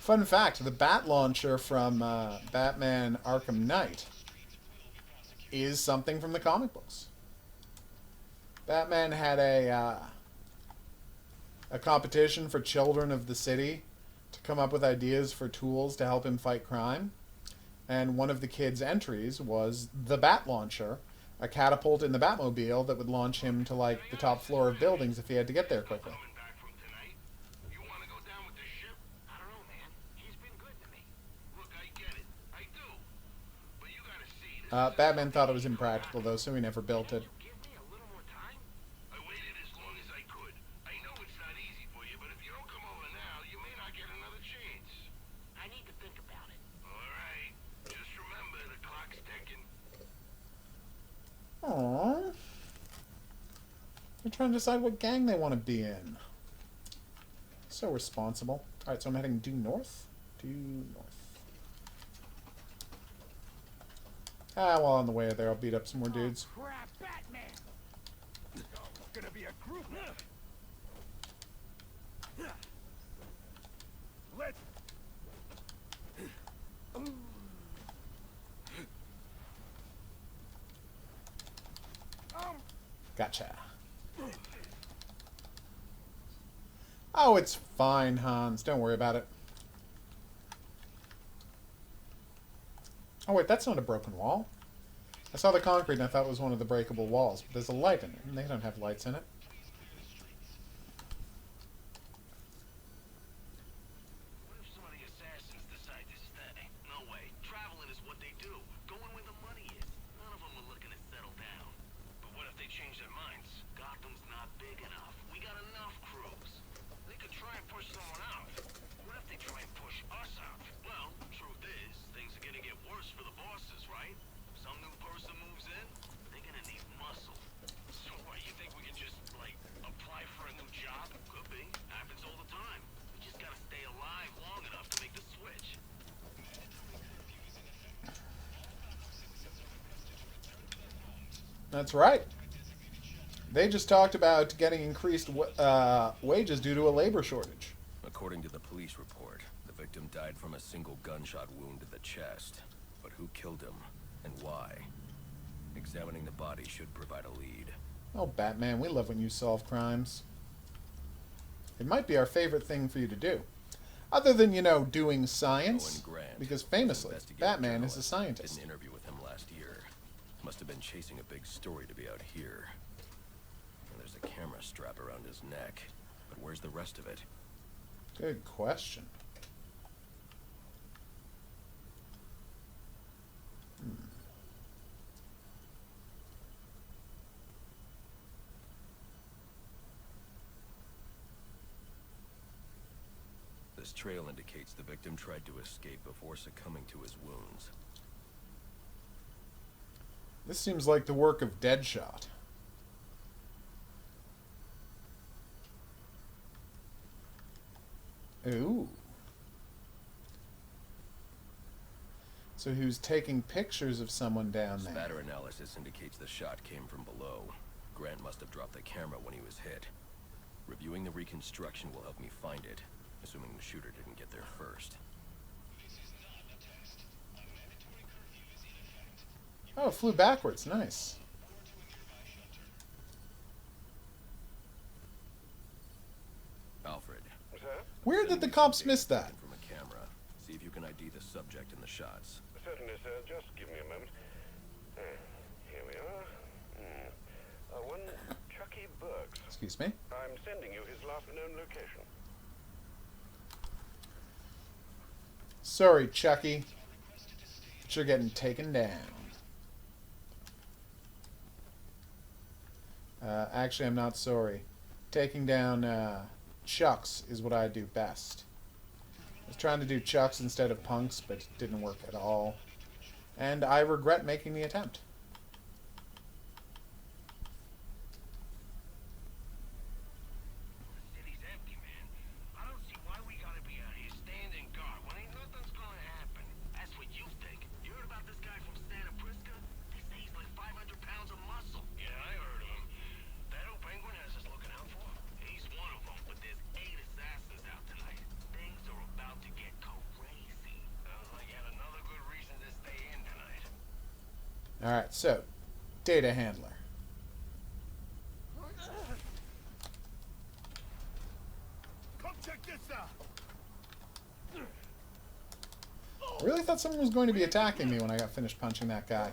Fun fact, the bat launcher from Batman Arkham Knight is something from the comic books. Batman had a competition for children of the city to come up with ideas for tools to help him fight crime. And one of the kids' entries was the bat launcher, a catapult in the Batmobile that would launch him to, like, the top floor of buildings if he had to get there quickly. Batman thought it was impractical, though, so he never built it. Aww. They're trying to decide what gang they want to be in. So responsible. Alright, so I'm heading due north. Due north. Ah, while on the way there, I'll beat up some more dudes. Oh, crap, Batman! Oh, it's gonna be a group. Let's. Gotcha. Oh, it's fine, Hans. Don't worry about it. Oh, wait, that's not a broken wall. I saw the concrete and I thought it was one of the breakable walls, but there's a light in it, and they don't have lights in it. What if some of the assassins decide to stay? No way. Traveling is what they do. Going where the money is. None of them are looking to settle down. But what if they change their minds? Gotham's not big enough. We got enough crews. They could try and push someone out. What if they try and push us out? Well, truth is, things are gonna get worse for the bosses, right? Some new person moves in, they're gonna need muscle. So what, you think we can just, like, apply for a new job? Could be. Happens all the time. We just gotta stay alive long enough to make the switch. That's right. They just talked about getting increased wages due to a labor shortage. According to the police report, the victim died from a single gunshot wound to the chest. But who killed him, and why? Examining the body should provide a lead. Oh, Batman, we love when you solve crimes. It might be our favorite thing for you to do. Other than, you know, doing science. Owen Grant, Because famously, investigative Batman is a journalist, scientist. did an interview with him last year. Must have been chasing a big story to be out here. And there's a camera strap around his neck. But where's the rest of it? Good question. This trail indicates the victim tried to escape before succumbing to his wounds. This seems like the work of Deadshot. Ooh. So he was taking pictures of someone down there. Spatter analysis indicates the shot came from below. Grant must have dropped the camera when he was hit. Reviewing the reconstruction will help me find it, assuming the shooter didn't get there first. Oh, it flew backwards. Nice. Weird that the cops missed that. From a camera. See if you can ID the subject in the shots. Certainly, sir. Just give me a moment. Here we are. One Chucky Burks. Excuse me. I'm sending you his last known location. Sorry, Chucky. But you're getting taken down. Actually, I'm not sorry. Taking down Chucks is what I do best. I was trying to do Chucks instead of Punks, but it didn't work at all. And I regret making the attempt. City's empty, man. I don't see why we gotta be out here standing guard when ain't nothing's gonna happen. That's what you think. You heard about this guy from Santa Prisca? They say he's like 500 pounds of muscle. Yeah, I heard of him. That old penguin has us looking out for him. He's one of them, but there's 8 assassins out tonight. Things are about to get crazy. Sounds like you had another good reason to stay in tonight. Alright, so, data handler. Come check this out. I really thought someone was going to be attacking me when I got finished punching that guy.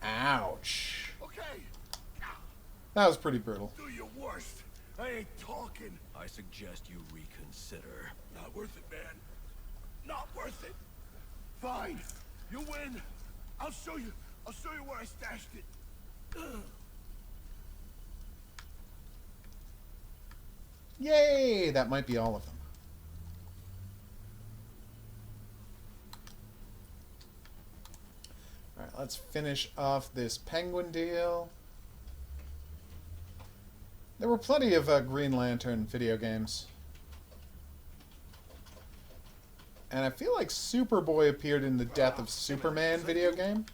Ouch. Okay, That was pretty brutal. do your worst. I ain't talking. I suggest you reconsider. Not worth it, man. Not worth it. Fine. You win. I'll show you where I stashed it. Yay! That might be all of them. Alright, let's finish off this penguin deal. There were plenty of Green Lantern video games. And I feel like Superboy appeared in the Death of Superman video game.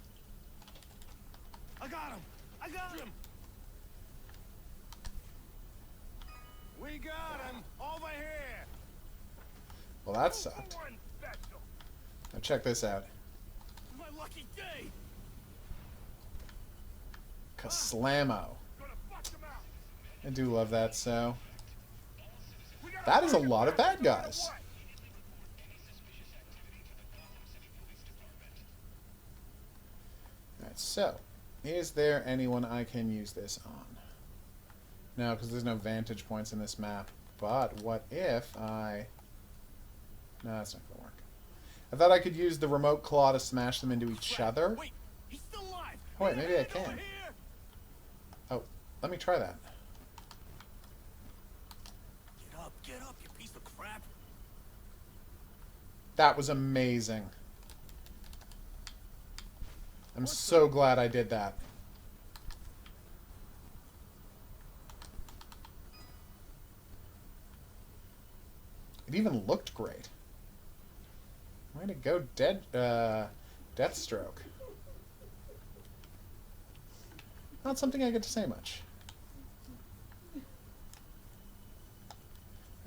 I got him. I got him. We got him over here. Well, that sucked. One special. Now check this out. My lucky day. Kaslamo. Gonna bust him out. I do love that, so... That is a lot of bad guys. Alright, so... Is there anyone I can use this on? No, because there's no vantage points in this map. But what if I... No, that's not going to work. I thought I could use the remote claw to smash them into each other. Wait, he's still alive. Oh, wait, maybe I Over can. here. Oh, let me try that. Get up, you piece of crap. That was amazing. I'm so glad I did that. It even looked great. Way to go, Deathstroke. Not something I get to say much.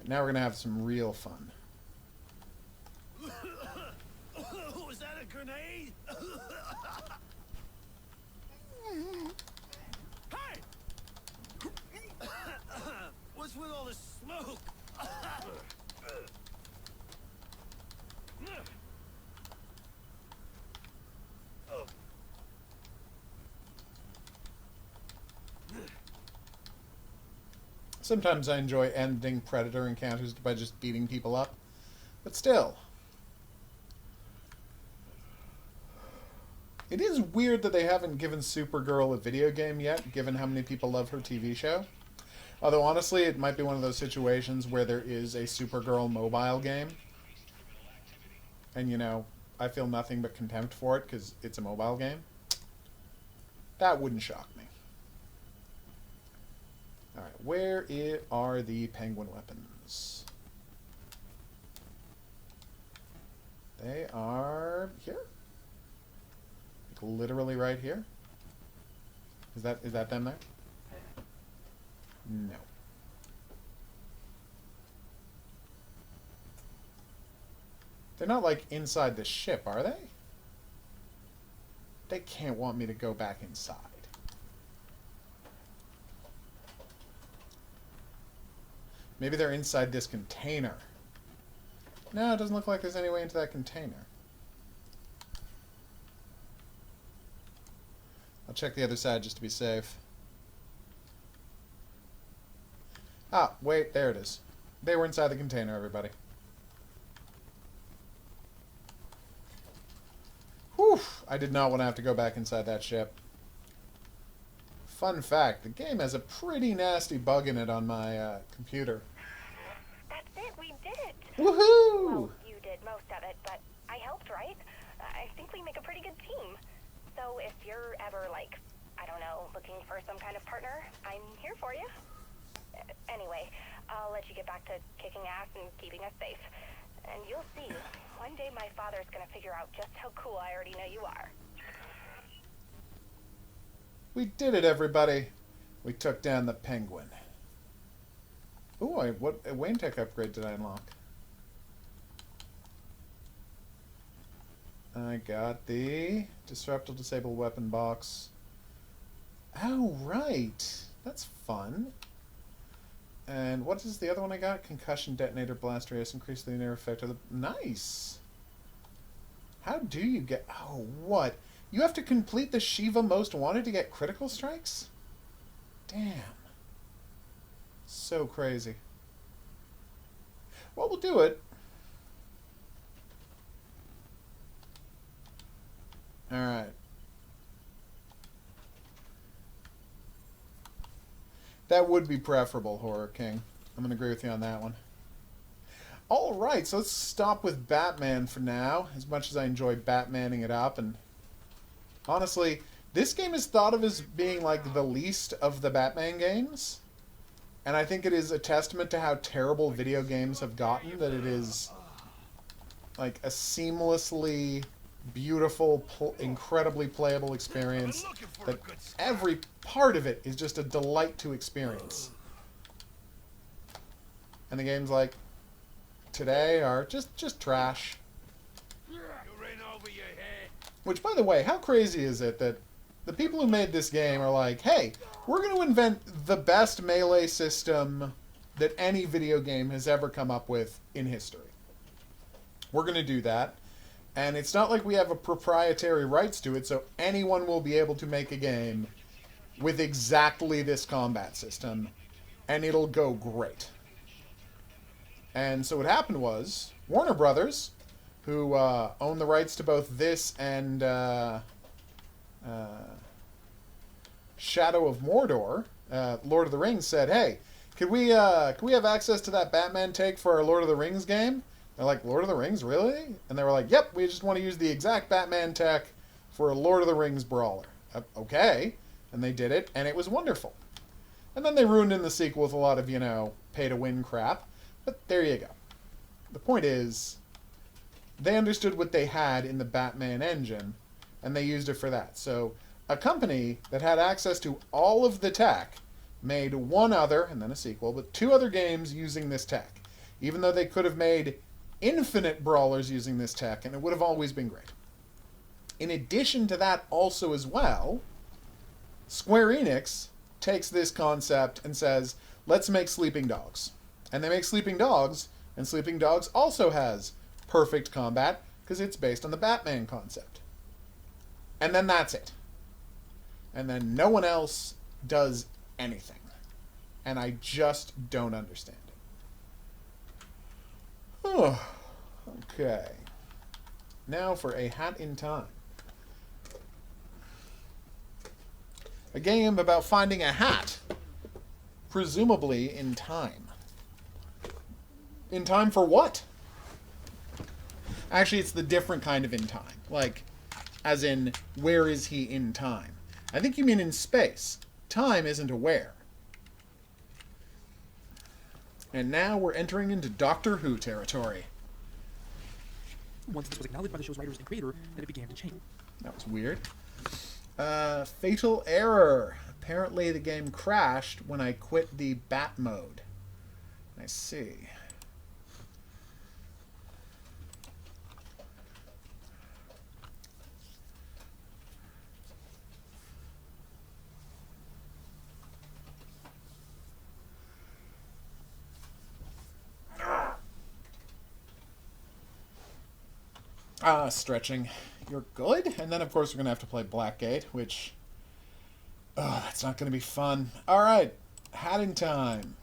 Now we're gonna have some real fun. Was that a grenade? Hey! What's with all this smoke? Sometimes I enjoy ending Predator encounters by just beating people up. But still. It is weird that they haven't given Supergirl a video game yet, given how many people love her TV show. Although, honestly, it might be one of those situations where there is a Supergirl mobile game. And, you know, I feel nothing but contempt for it because it's a mobile game. That wouldn't shock me. Alright, where are the penguin weapons? They are here? Like literally right here? Is that them there? No. They're not, like, inside the ship, are they? They can't want me to go back inside. Maybe they're inside this container. No, it doesn't look like there's any way into that container. I'll check the other side just to be safe. Ah, wait, there it is. They were inside the container, everybody. Whew! I did not want to have to go back inside that ship. Fun fact, the game has a pretty nasty bug in it on my computer. That's it, we did it. Woohoo! Well, you did most of it, but I helped, right? I think we make a pretty good team. So if you're ever, like, I don't know, looking for some kind of partner, I'm here for you. Anyway, I'll let you get back to kicking ass and keeping us safe. And you'll see, one day my father's gonna figure out just how cool I already know you are. We did it, everybody. We took down the Penguin. Ooh, what Wayne Tech upgrade did I unlock? I got the Disruptive Disable Weapon box. Oh, right. That's fun. And what is the other one I got? Concussion Detonator Blast Radius. Increase the linear effect of the... Nice! How do you get... Oh, what? You have to complete the Shiva Most Wanted to get critical strikes? Damn. So crazy. Well, we'll do it. Alright. That would be preferable, Horror King. I'm going to agree with you on that one. Alright, so let's stop with Batman for now, as much as I enjoy Batmaning it up. And honestly, this game is thought of as being like the least of the Batman games. And I think it is a testament to how terrible video games have gotten, that it is like a seamlessly beautiful, incredibly playable experience, that every part of it is just a delight to experience. And the games like today are just trash. Which, by the way, how crazy is it that the people who made this game are like, hey, we're going to invent the best melee system that any video game has ever come up with in history. We're going to do that. And it's not like we have a proprietary rights to it, so anyone will be able to make a game with exactly this combat system, and it'll go great. And so what happened was, Warner Brothers, who own the rights to both this and Shadow of Mordor, Lord of the Rings, said, hey, can we have access to that Batman take for our Lord of the Rings game? They're like, Lord of the Rings, really? And they were like, yep, we just want to use the exact Batman tech for a Lord of the Rings brawler. Okay. And they did it, and it was wonderful. And then they ruined in the sequel with a lot of, pay-to-win crap. But there you go. The point is, they understood what they had in the Batman engine, and they used it for that. So a company that had access to all of the tech made one other, and then a sequel, but 2 other games using this tech. Even though they could have made infinite brawlers using this tech, and it would have always been great. In addition to that also as well, Square Enix takes this concept and says, let's make Sleeping Dogs. And they make Sleeping Dogs, and Sleeping Dogs also has perfect combat, because it's based on the Batman concept. And then that's it. And then no one else does anything. And I just don't understand it. Oh, okay. Now for A Hat in Time. A game about finding a hat, presumably in time. In time for what? Actually, it's the different kind of in time. Like, as in, where is he in time? I think you mean in space. Time isn't a where. And now we're entering into Doctor Who territory. Once this was acknowledged by the show's writers and creator, then it began to change. That was weird. Fatal error. Apparently the game crashed when I quit the bat mode. I see. Stretching. You're good. And then, of course, we're going to have to play Blackgate, which... Oh, that's not going to be fun. Alright. Hatting time.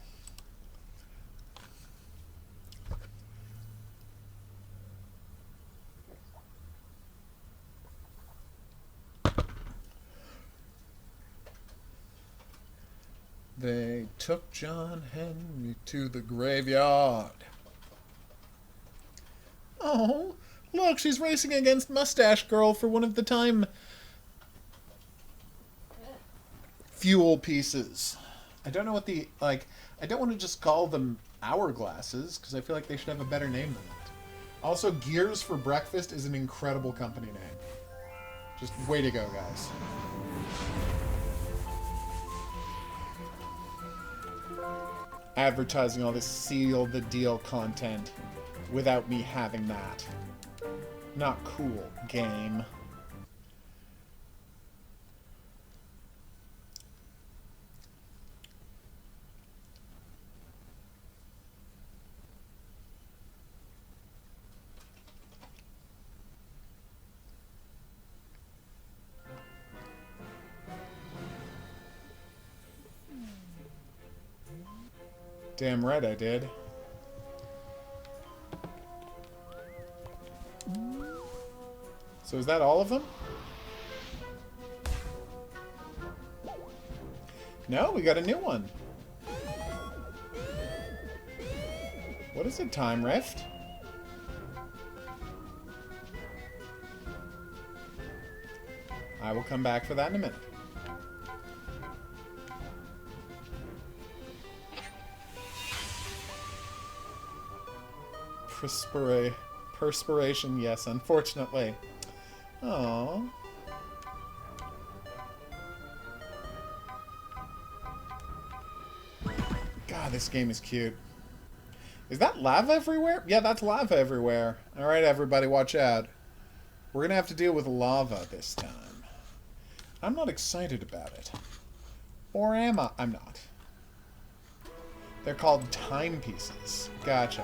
They took John Henry to the graveyard. Oh, look, she's racing against Mustache Girl for one of the time fuel pieces. I don't know what the, like, I don't want to just call them hourglasses, because I feel like they should have a better name than that. Also, Gears for Breakfast is an incredible company name. Just way to go, guys. Advertising all this seal the deal content without me having that. Not cool, game. Damn right I did. So is that all of them? No, we got a new one. What is it, Time Rift? I will come back for that in a minute. Perspiration, yes, unfortunately. Oh. God, this game is cute. Is that lava everywhere? Yeah, that's lava everywhere. Alright, everybody, watch out. We're gonna have to deal with lava this time. I'm not excited about it. Or am I? I'm not. They're called timepieces. Gotcha.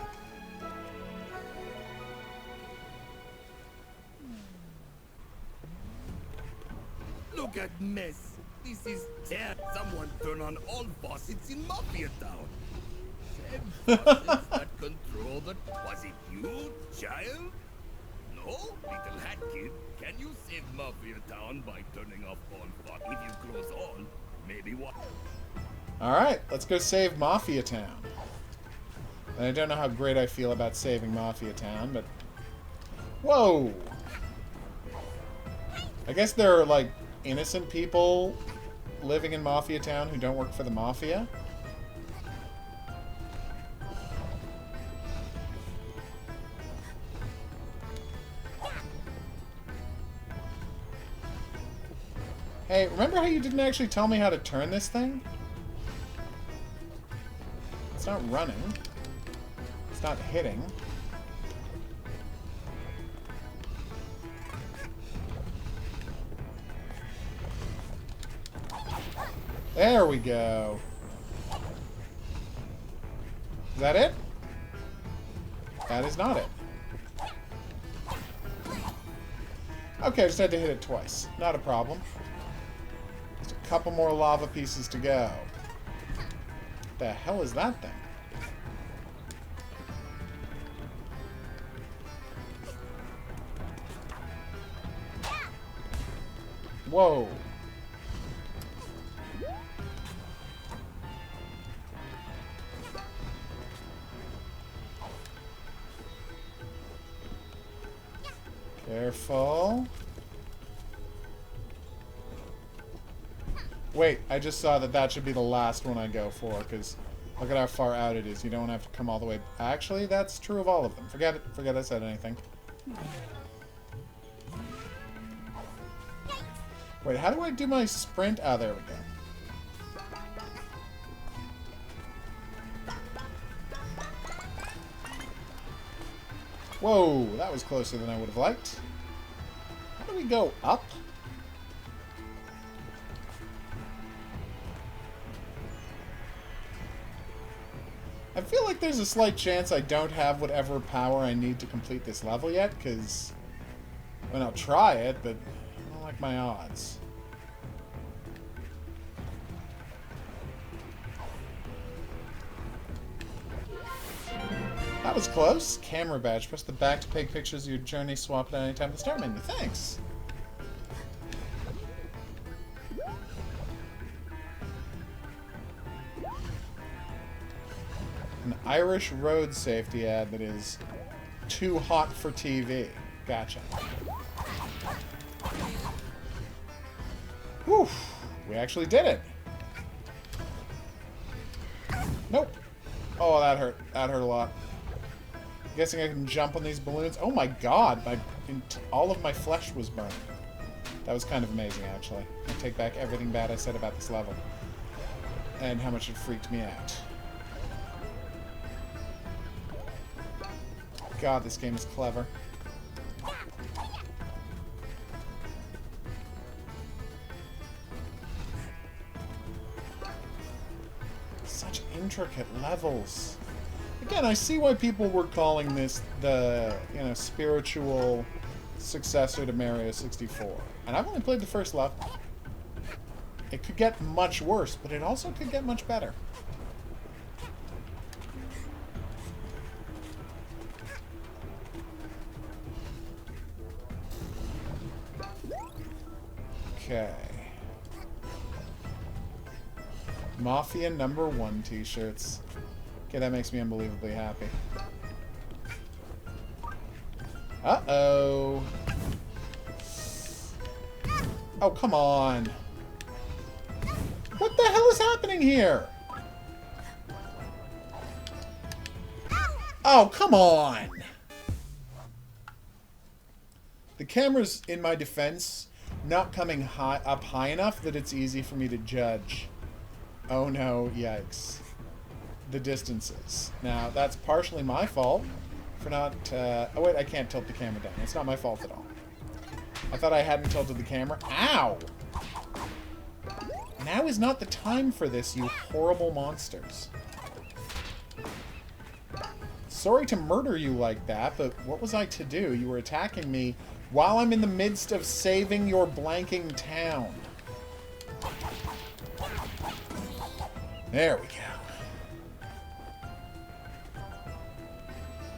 Look at mess. This is tear. Someone turn on all faucets in Mafia Town. Said faucets that control the... Was it you, child? No? Little hat kid, can you save Mafia Town by turning off all faucets? If you close all, maybe what? Alright, let's go save Mafia Town. And I don't know how great I feel about saving Mafia Town, but... Whoa! I guess there are, like, innocent people living in Mafia Town who don't work for the Mafia. Hey, remember how you didn't actually tell me how to turn this thing? It's not running. It's not hitting. There we go. Is that it? That is not it. Okay, I just had to hit it twice. Not a problem. Just a couple more lava pieces to go. The hell is that thing? Whoa. Careful. Wait, I just saw that that should be the last one I go for, because look at how far out it is. You don't have to come all the way... Actually, that's true of all of them. Forget it. Forget I said anything. Wait, how do I do my sprint? Ah, there we go. Whoa, that was closer than I would have liked. How do we go up? I feel like there's a slight chance I don't have whatever power I need to complete this level yet, because I mean, I'll try it, but I don't like my odds. That was close. Camera badge. Press the back to take pictures of your journey. Swap it at any time in the start menu. Thanks. An Irish road safety ad that is too hot for TV. Gotcha. Whew. We actually did it. Nope. Oh, that hurt. That hurt a lot. Guessing I can jump on these balloons. Oh my god, all of my flesh was burned. That was kind of amazing, actually. I take back everything bad I said about this level. And how much it freaked me out. God, this game is clever. Such intricate levels. Again, I see why people were calling this the, you know, spiritual successor to Mario 64. And I've only played the first level. It could get much worse, but it also could get much better. Okay. Mafia #1 t-shirts. Okay, that makes me unbelievably happy. Uh-oh. Oh, come on. What the hell is happening here? Oh, come on. The camera's, in my defense, not coming up high enough that it's easy for me to judge. Oh no, yikes. The distances. Now, that's partially my fault for not... oh wait, I can't tilt the camera down. It's not my fault at all. I thought I hadn't tilted the camera. Ow! Now is not the time for this, you horrible monsters. Sorry to murder you like that, but what was I to do? You were attacking me while I'm in the midst of saving your blanking town. There we go.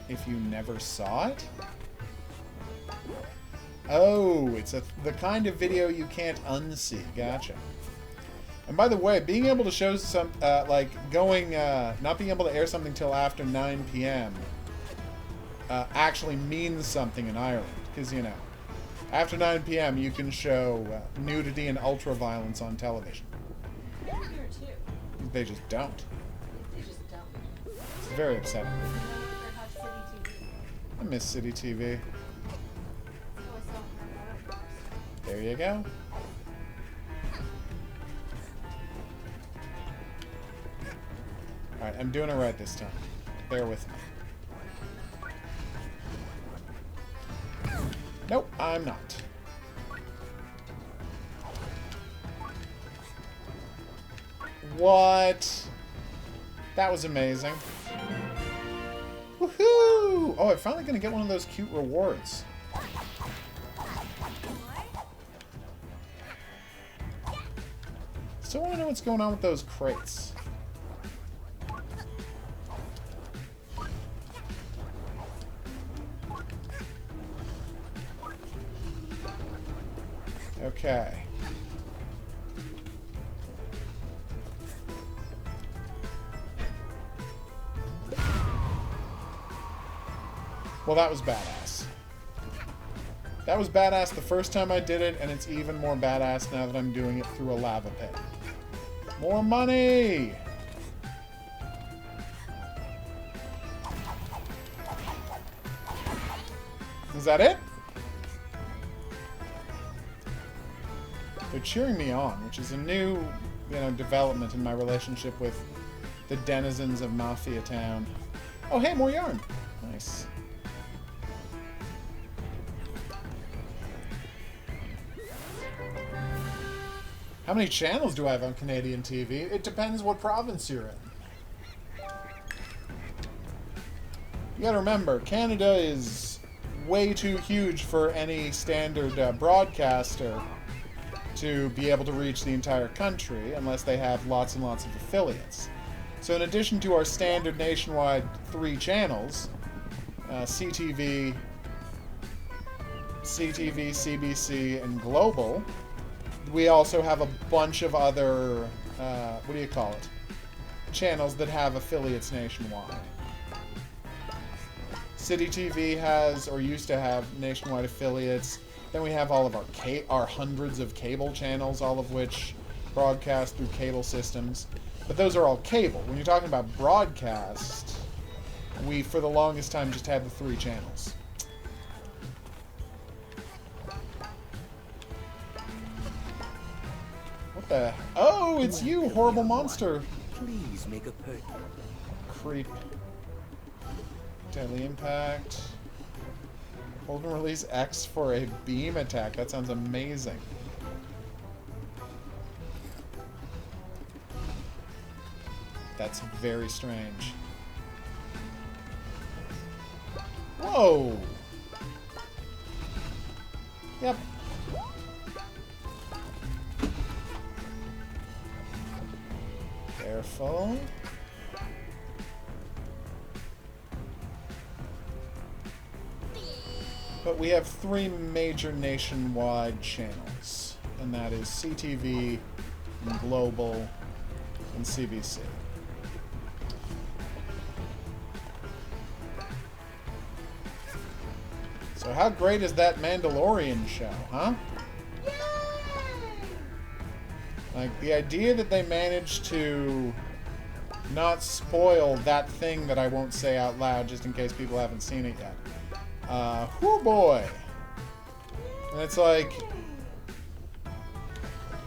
If you never saw it? Oh, it's the kind of video you can't unsee. Gotcha. And by the way, being able to show some, like, not being able to air something till after 9 p.m. Actually means something in Ireland. Because, you know, after 9 p.m. you can show nudity and ultra-violence on television. Here too. They just don't. They just don't. It's very upsetting. You know, for Hot City TV. I miss City TV. So I saw her. There you go. Alright, I'm doing it right this time. Bear with me. Nope, I'm not. What? That was amazing. Woohoo! Oh, I'm finally gonna get one of those cute rewards. Still wanna know what's going on with those crates. Okay. Well, that was badass. That was badass the first time I did it, and it's even more badass now that I'm doing it through a lava pit. More money! Is that it? They're cheering me on, which is a new, you know, development in my relationship with the denizens of Mafia Town. Oh, hey, more yarn. Nice. How many channels do I have on Canadian TV? It depends what province you're in. You gotta remember, Canada is way too huge for any standard broadcaster to be able to reach the entire country unless they have lots and lots of affiliates. So in addition to our standard nationwide 3 channels, CTV, CBC, and Global, we also have a bunch of other, what do you call it, channels that have affiliates nationwide. City TV has, or used to have, nationwide affiliates. Then we have all of our hundreds of cable channels, all of which broadcast through cable systems. But those are all cable. When you're talking about broadcast, we, for the longest time, just had the 3 channels. What the... Oh, it's you, horrible monster. Please make a purchase. Creep. Deadly impact. Hold and release X for a beam attack. That sounds amazing. That's very strange. Whoa! Yep. Careful. But we have 3 major nationwide channels, and that is CTV, and Global, and CBC. So how great is that Mandalorian show, huh? Yay! Like, the idea that they managed to not spoil that thing that I won't say out loud just in case people haven't seen it yet. Whoo boy! And it's like,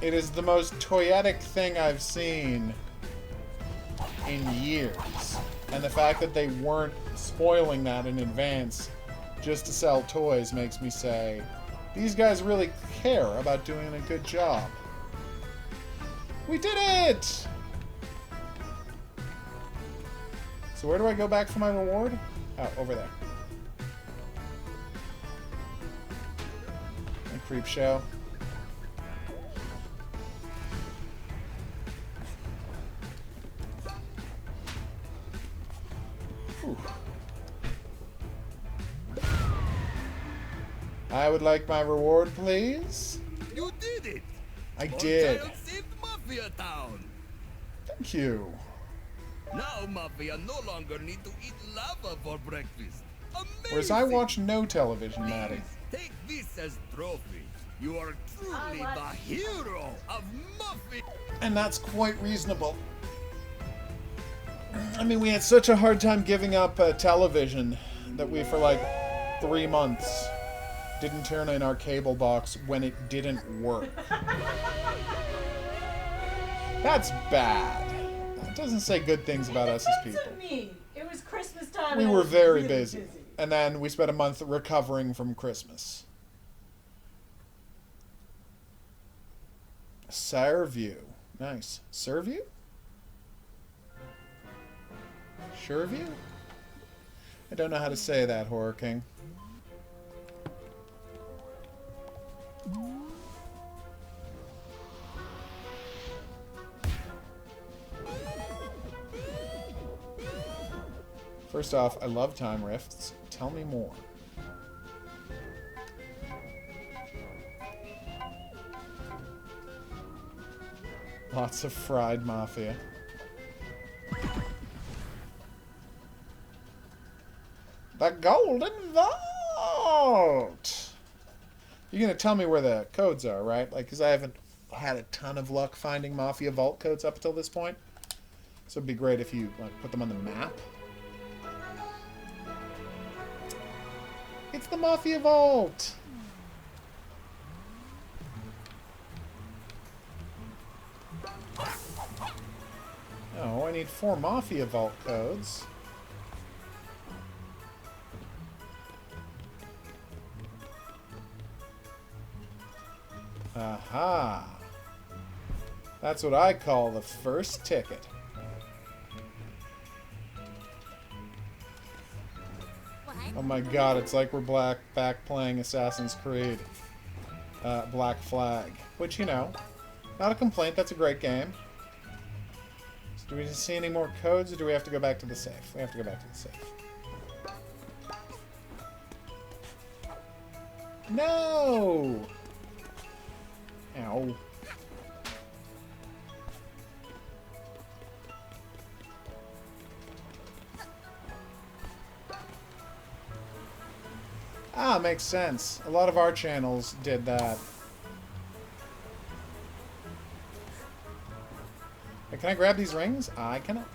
it is the most toyetic thing I've seen in years. And the fact that they weren't spoiling that in advance just to sell toys makes me say, these guys really care about doing a good job. We did it! So where do I go back for my reward? Oh, over there. A creep show. Whew. I would like my reward, please. You did it! I did. Child saved Mafia Town! Thank you. Now Mafia no longer need to eat lava for breakfast. Amazing! Whereas I watch no television, Maddie. Take this as trophy. You are truly the hero of Mafia. And that's quite reasonable. I mean, we had such a hard time giving up television that we, for like 3 months, didn't turn in our cable box when it didn't work. That's bad. It doesn't say good things about us as people. That's mean. It was Christmas time. We and I were was very really busy. And then we spent a month recovering from Christmas. Sureview. Nice. Sureview? Sureview? I don't know how to say that, Horror King. First off, I love time rifts. Tell me more. Lots of fried mafia. The golden vault! You're gonna tell me where the codes are, right? Like, because I haven't had a ton of luck finding Mafia Vault codes up until this point. So it'd be great if you, like, put them on the map. It's the Mafia Vault! Oh, I need 4 Mafia Vault codes. Aha! That's what I call the first ticket. my god, it's like we're back playing Assassin's Creed. Black Flag. Which, you know, not a complaint, that's a great game. So do we see any more codes, or do we have to go back to the safe? We have to go back to the safe. No! Ow. Ah, makes sense. A lot of our channels did that. Hey, can I grab these rings? I cannot.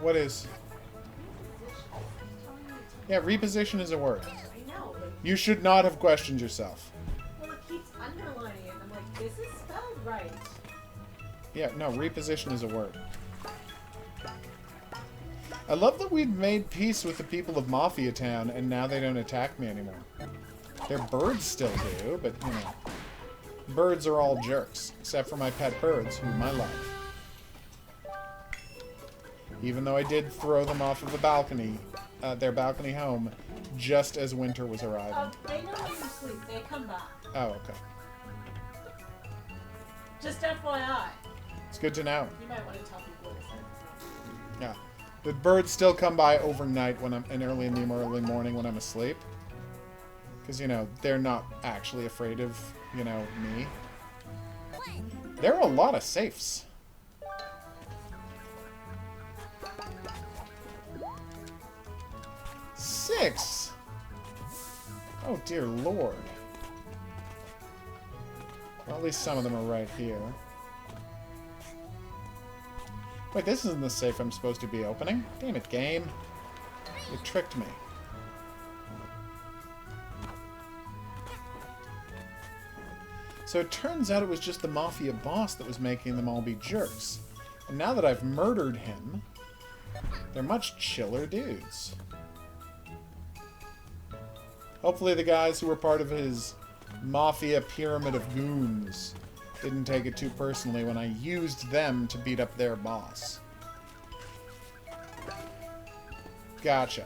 What is? Yeah, reposition is a word. I know, but... You should not have questioned yourself. Well, it keeps underlining it, and I'm like, this is spelled right. Yeah, no, reposition is a word. I love that we've made peace with the people of Mafia Town, and now they don't attack me anymore. Their birds still do, but, you know. Birds are all jerks, except for my pet birds, whom I love. Even though I did throw them off of the balcony, their balcony home, just as winter was arriving. They know when you sleep. They come back. Oh, okay. Just FYI. It's good to know. You might want to tell people this. Yeah. The birds still come by overnight when I'm, and early in the early morning when I'm asleep. Because, you know, they're not actually afraid of, you know, me. There are a lot of safes. Six! Oh, dear Lord. Well, at least some of them are right here. Wait, this isn't the safe I'm supposed to be opening. Damn it, game. You tricked me. So it turns out it was just the Mafia boss that was making them all be jerks. And now that I've murdered him, they're much chiller dudes. Hopefully the guys who were part of his Mafia pyramid of goons didn't take it too personally when I used them to beat up their boss. Gotcha.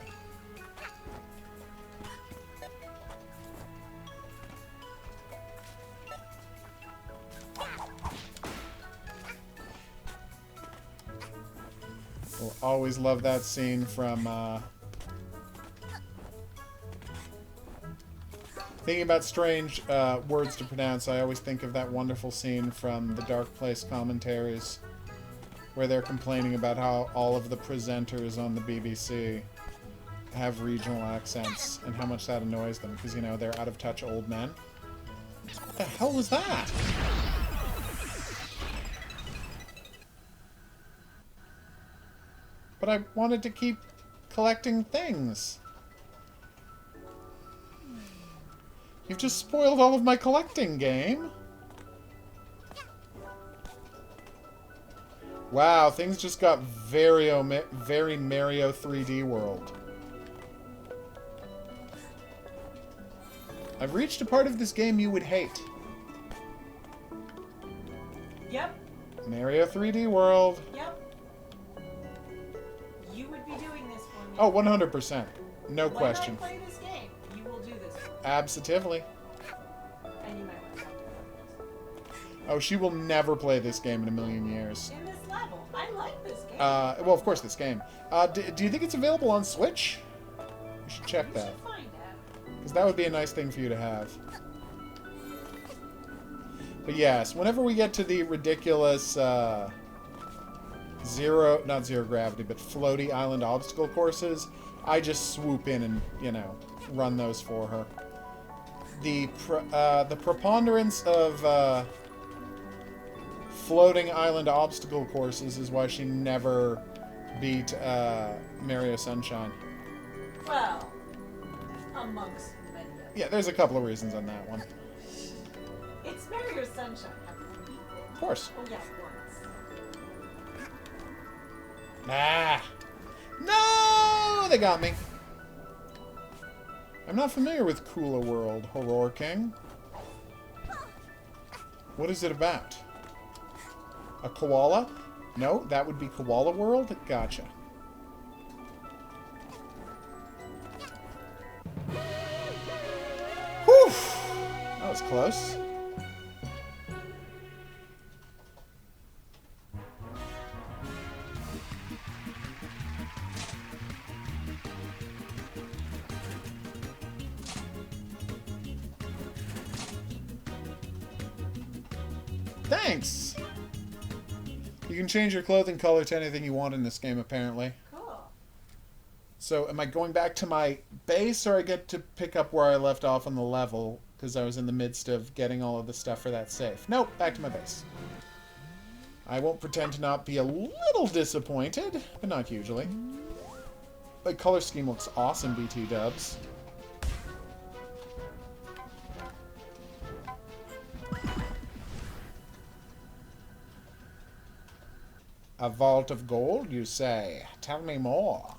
We'll always love that scene from, thinking about strange words to pronounce, I always think of that wonderful scene from the Dark Place commentaries where they're complaining about how all of the presenters on the BBC have regional accents and how much that annoys them because, you know, they're out-of-touch old men. What the hell was that? But I wanted to keep collecting things. You've just spoiled all of my collecting, game. Wow, things just got very Mario 3D World. I've reached a part of this game you would hate. Yep. Mario 3D World. Yep. You would be doing this for me. Oh, 100%. No question. When I play this game, you will do this for me. Absolutely. And you might want to talk about this. Oh, she will never play this game in a million years. In this level. I like this game. Well, of course, this game. Do you think it's available on Switch? You should check that. Find out. Because that would be a nice thing for you to have. But yes, whenever we get to the ridiculous, not zero gravity, but floaty island obstacle courses, I just swoop in and, you know, run those for her. The preponderance of, floating island obstacle courses is why she never beat, Mario Sunshine. Well, amongst many others. Yeah, there's a couple of reasons on that one. It's Mario Sunshine. Of course. Oh, yeah, once. Ah! No! They got me. I'm not familiar with Cooler World, Horror King. What is it about? A koala? No, that would be Koala World? Gotcha. Whew! That was close. Thanks! You can change your clothing color to anything you want in this game, apparently. Cool. So, am I going back to my base, or I get to pick up where I left off on the level, because I was in the midst of getting all of the stuff for that safe? Nope, back to my base. I won't pretend to not be a little disappointed, but not hugely. The color scheme looks awesome, BT dubs. A vault of gold, you say? Tell me more.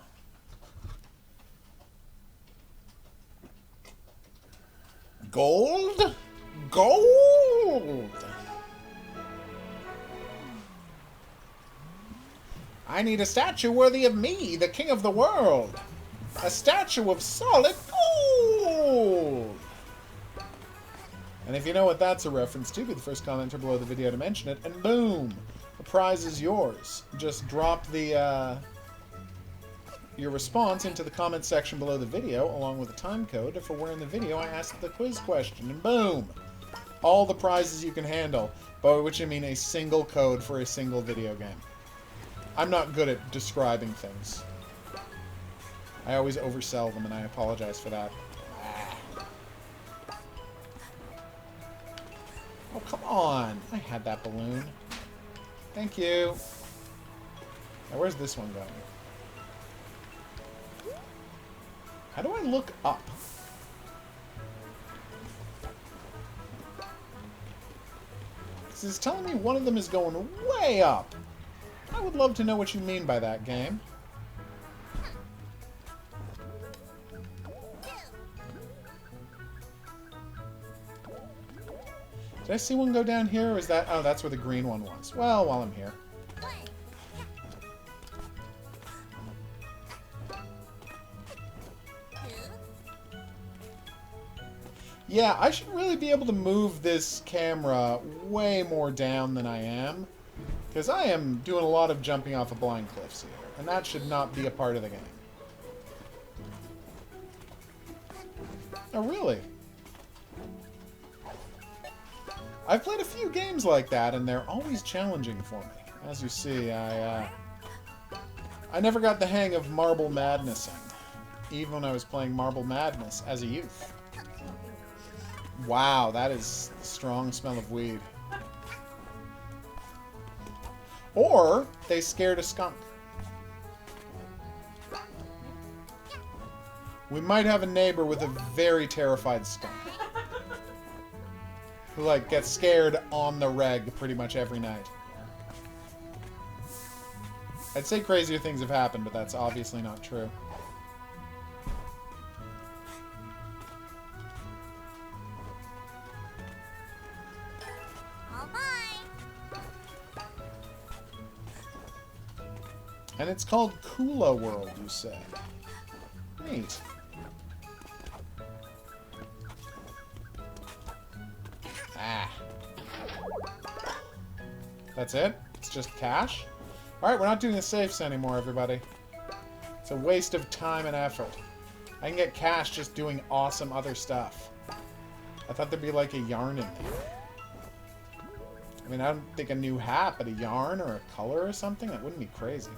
Gold? Gold! I need a statue worthy of me, the king of the world. A statue of solid gold! And if you know what that's a reference to, be the first commenter below the video to mention it, and boom! The prize is yours. Just drop the your response into the comment section below the video, along with a time code for where in the video I asked the quiz question, and boom! All the prizes you can handle, by which I mean a single code for a single video game. I'm not good at describing things. I always oversell them, and I apologize for that. Oh, come on! I had that balloon. Thank you. Now, where's this one going? How do I look up? This is telling me one of them is going way up. I would love to know what you mean by that, game. Did I see one go down here, or is that... Oh, that's where the green one was. Well, while I'm here. Yeah, I should really be able to move this camera way more down than I am. Because I am doing a lot of jumping off of blind cliffs here. And that should not be a part of the game. Oh, really? I've played a few games like that, and they're always challenging for me. As you see, I never got the hang of Marble Madnessing, even when I was playing Marble Madness as a youth. Wow, that is the strong smell of weed. Or they scared a skunk. We might have a neighbor with a very terrified skunk. Who, like, gets scared on the reg pretty much every night. I'd say crazier things have happened, but that's obviously not true. And it's called Kula World, you say? Neat. Ah. That's it? It's just cash? Alright, we're not doing the safes anymore, everybody. It's a waste of time and effort. I can get cash just doing awesome other stuff. I thought there'd be like a yarn in there. I mean, I don't think a new hat, but a yarn or a color or something? That wouldn't be crazy.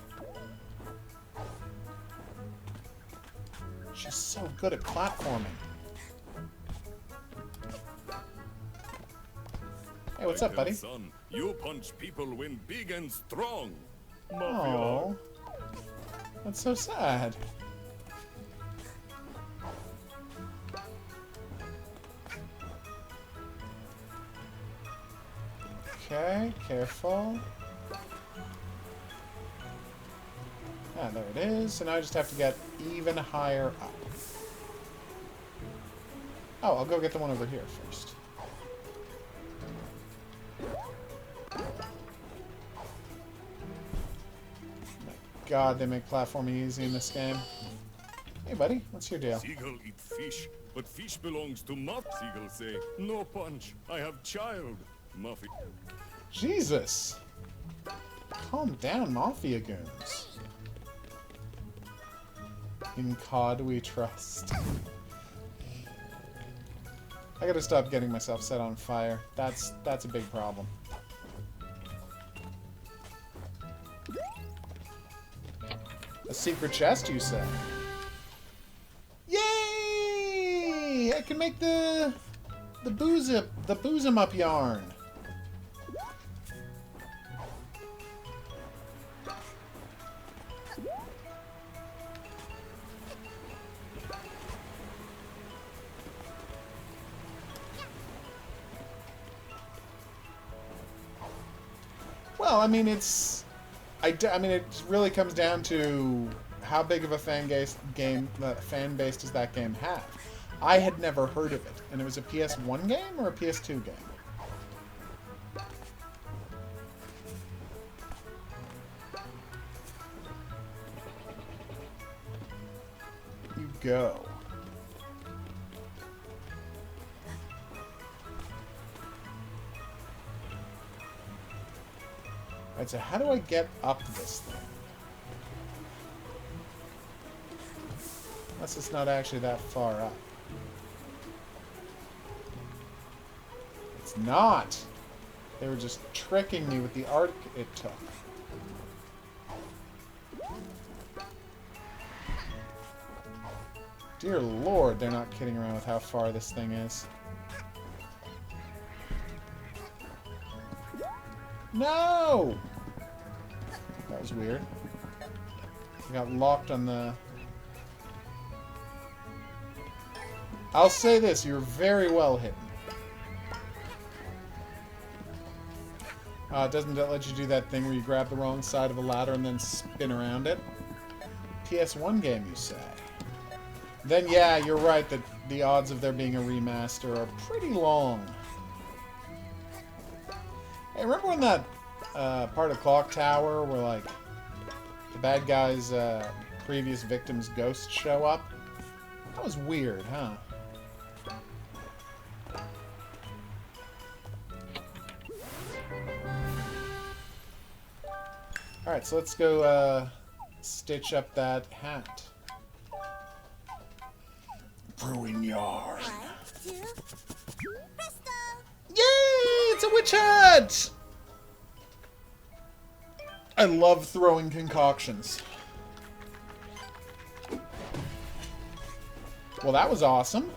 She's so good at platforming. Hey, what's up, buddy? Son, you punch people when big and strong. Oh, that's so sad. Okay, careful. Ah, there it is. So now I just have to get even higher up. Oh, I'll go get the one over here first. God, they make platforming easy in this game. Hey, buddy, what's your deal? Seagull eat fish, but fish belongs to Muff. Seagull say, no punch, I have child. Muffy. Jesus! Calm down, Mafia goons. In COD we trust. I gotta stop getting myself set on fire. That's a big problem. A secret chest, you say? Yay! I can make the booze em up yarn. Well, I mean, I mean, it really comes down to how big of a fan base does that game have. I had never heard of it, and it was a PS1 game or a PS2 game? You go. Alright, so how do I get up this thing? Unless it's not actually that far up. It's not! They were just tricking me with the arc it took. Dear Lord, they're not kidding around with how far this thing is. No! That was weird. I got locked on the... I'll say this, you're very well hidden. Doesn't that let you do that thing where you grab the wrong side of a ladder and then spin around it? PS1 game, you say? Then yeah, you're right that the odds of there being a remaster are pretty long. Hey, remember when that part of Clock Tower where, like, the bad guy's previous victim's ghosts show up? That was weird, huh? Alright, so let's go stitch up that hat. Brewing yarn. Yay! It's a witch hat! I love throwing concoctions. Well, that was awesome.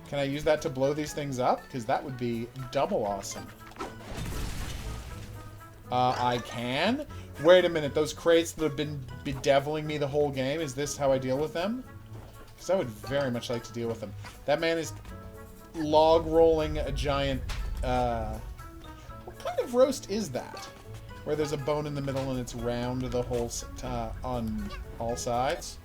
Can I use that to blow these things up? Because that would be double awesome. I can? Wait a minute, those crates that have been bedeviling me the whole game, is this how I deal with them? Because I would very much like to deal with them. That man is log rolling a giant... what kind of roast is that? Where there's a bone in the middle and it's round the whole on all sides?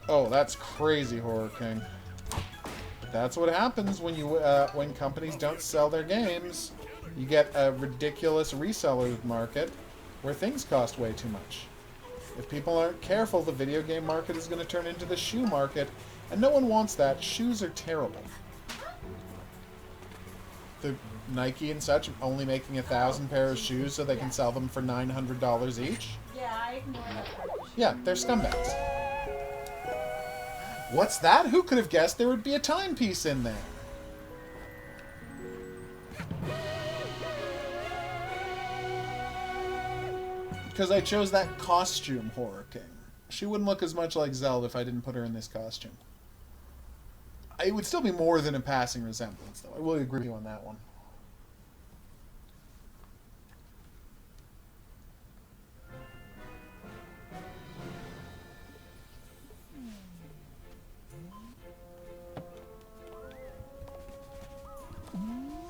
Oh, that's crazy, Horror King. That's what happens when you when companies don't sell their games. You get a ridiculous reseller market where things cost way too much. If people aren't careful, the video game market is going to turn into the shoe market, and no one wants that. Shoes are terrible. The Nike and such only making 1,000 pairs of shoes so they can sell them for $900 each. Yeah, I ignore that. Yeah, they're scumbags. What's that? Who could have guessed there would be a timepiece in there? Because I chose that costume, Horror King. She wouldn't look as much like Zelda if I didn't put her in this costume. It would still be more than a passing resemblance, though. I will agree with you on that one.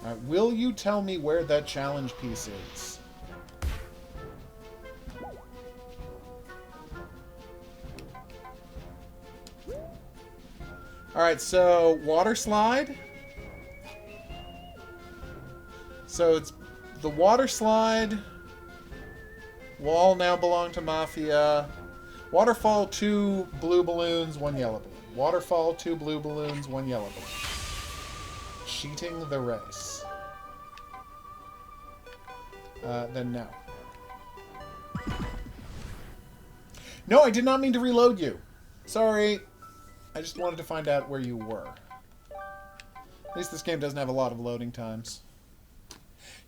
Alright, will you tell me where that challenge piece is? Alright, so water slide. So it's The water slide will all now belong to Mafia. Waterfall, 2 blue balloons, 1 yellow balloon. Waterfall, 2 blue balloons, 1 yellow balloon. Cheating the race. Then no. No, I did not mean to reload you. Sorry. I just wanted to find out where you were. At least this game doesn't have a lot of loading times.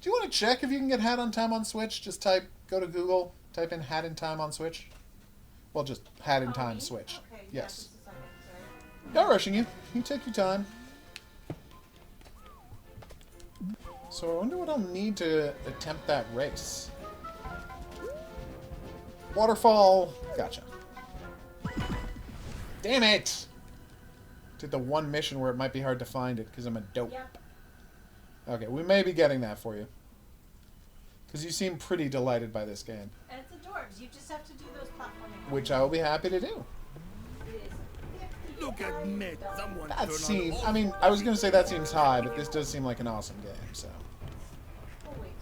Do you want to check if you can get Hat on Time on Switch? Just go to Google, type in Hat in Time on Switch. Well, just Hat in Time Switch. Okay, yes. Yeah, just a second, sorry. Not rushing you. You take your time. So I wonder what I'll need to attempt that race. Waterfall. Gotcha. Damn it! Did the one mission where it might be hard to find it because I'm a dope. Yep. Okay, we may be getting that for you. Because you seem pretty delighted by this game. And it's adorbs. You just have to do those platforming. Which I will be happy to do. Look at me, someone. That seems... I mean, I was going to say that seems high, but this does seem like an awesome game, so...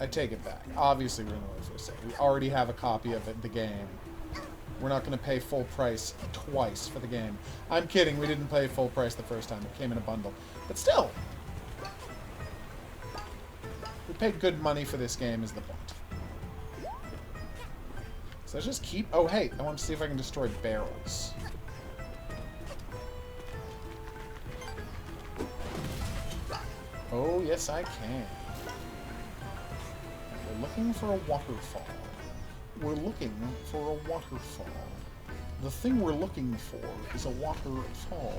I take it back. Obviously, we're going to wait for a second. We already have a copy of the game. We're not going to pay full price twice for the game. I'm kidding. We didn't pay full price the first time. It came in a bundle. But still! We paid good money for this game is the point. So let's just keep... Oh, hey. I want to see if I can destroy barrels. Oh, yes, I can. We're looking for a waterfall. We're looking for a waterfall. The thing we're looking for is a waterfall.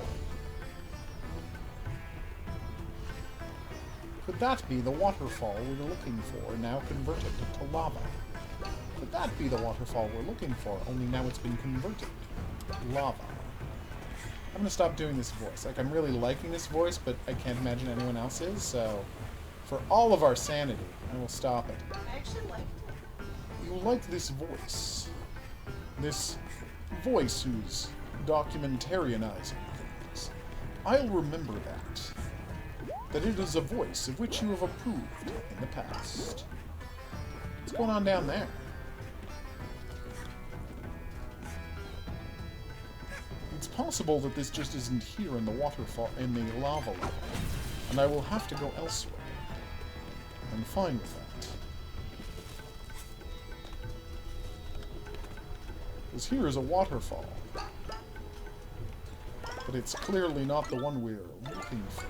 Could that be the waterfall we're looking for, now converted to lava? Could that be the waterfall we're looking for, only now it's been converted to lava? I'm gonna stop doing this voice. Like, I'm really liking this voice, but I can't imagine anyone else is, so... For all of our sanity, I will stop it. I actually liked it. You like this voice. This voice who's documentarianizing things. I'll remember that. That it is a voice of which you have approved in the past. What's going on down there? It's possible that this just isn't here in the waterfall, in the lava level, and I will have to go elsewhere. I'm fine with that. Because here is a waterfall. But it's clearly not the one we're looking for.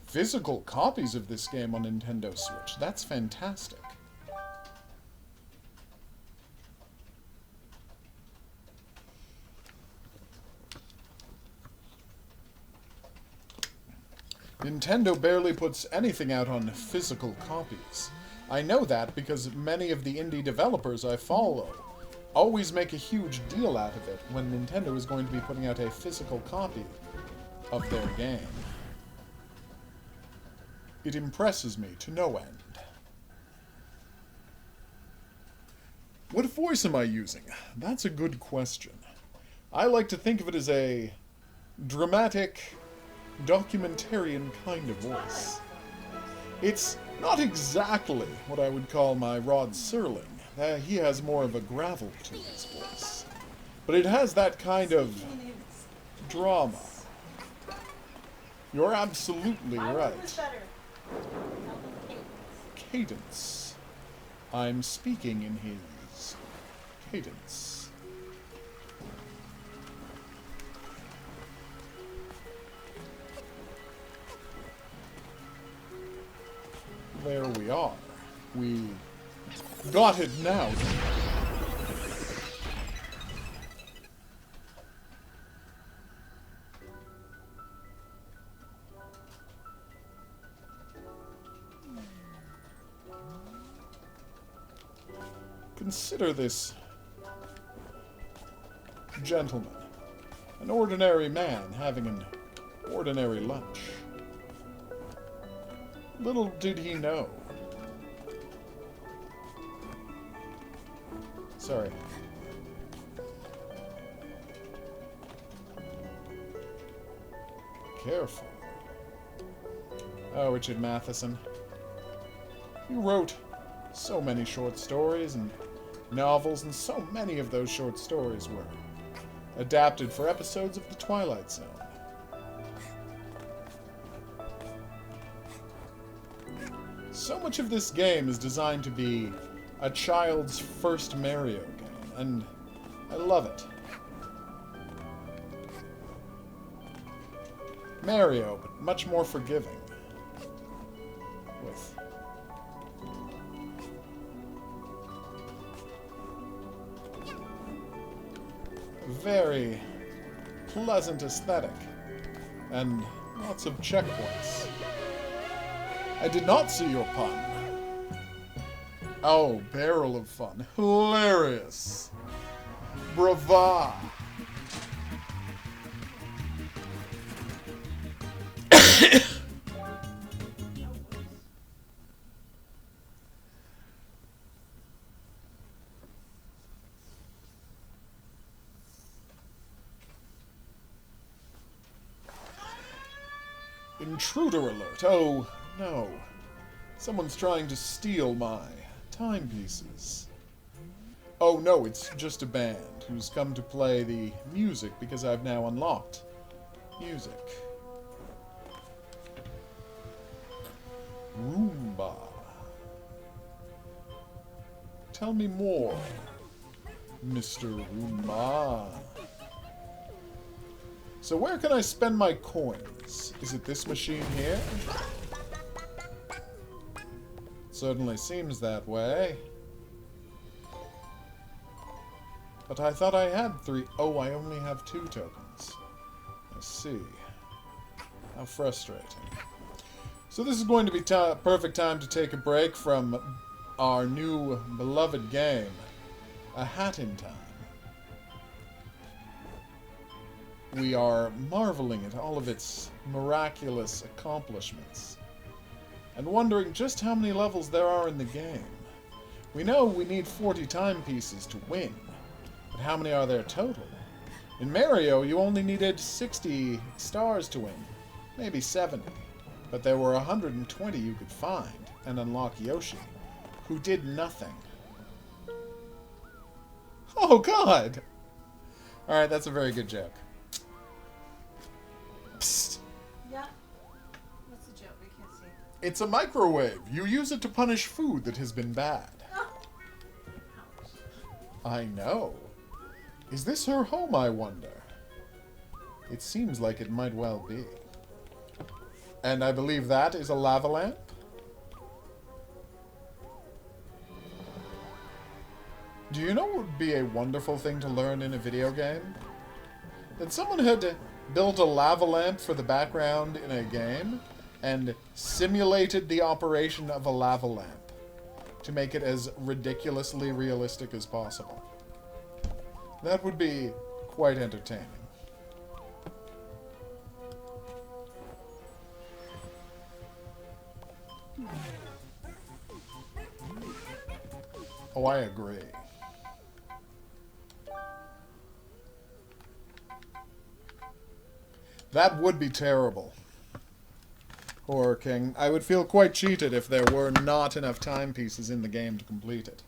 Physical copies of this game on Nintendo Switch. That's fantastic. Nintendo barely puts anything out on physical copies. I know that because many of the indie developers I follow always make a huge deal out of it when Nintendo is going to be putting out a physical copy of their game. It impresses me to no end. What voice am I using? That's a good question. I like to think of it as a dramatic, documentarian kind of voice. It's not exactly what I would call my Rod Serling. He has more of a gravel to his voice. But it has that kind of drama. You're absolutely right. Cadence. I'm speaking in his cadence. There we are. We got it now. Consider this gentleman, an ordinary man having an ordinary lunch. Little did he know. Sorry. careful. Oh, Richard Matheson. You wrote so many short stories and novels, and so many of those short stories were adapted for episodes of The Twilight Zone. So much of this game is designed to be a child's first Mario game, and I love it. Mario, but much more forgiving. With a very pleasant aesthetic and lots of checkpoints. I did not see your pun. Oh, barrel of fun. Hilarious. Brava. Intruder alert. Oh, no. Someone's trying to steal my timepieces. Oh, no, it's just a band who's come to play the music because I've now unlocked music. Roomba. Tell me more, Mr. Roomba. So where can I spend my coins? Is it this machine here? Certainly seems that way. But I thought I had 3. Oh, I only have 2 tokens. I see. How frustrating. So this is going to be perfect time to take a break from our new beloved game, A Hat in Time. We are marveling at all of its miraculous accomplishments, and wondering just how many levels there are in the game. We know we need 40 timepieces to win, but how many are there total? In Mario, you only needed 60 stars to win, maybe 70, but there were 120 you could find and unlock Yoshi, who did nothing. Oh, God! Alright, that's a very good joke. Psst. Yeah. What's the joke? I can't see. It's a microwave. You use it to punish food that has been bad. Oh. I know. Is this her home, I wonder? It seems like it might well be. And I believe that is a lava lamp? Do you know what would be a wonderful thing to learn in a video game? That someone had built a lava lamp for the background in a game and simulated the operation of a lava lamp to make it as ridiculously realistic as possible. That would be quite entertaining. Oh, I agree. That would be terrible. Horror King. I would feel quite cheated if there were not enough timepieces in the game to complete it.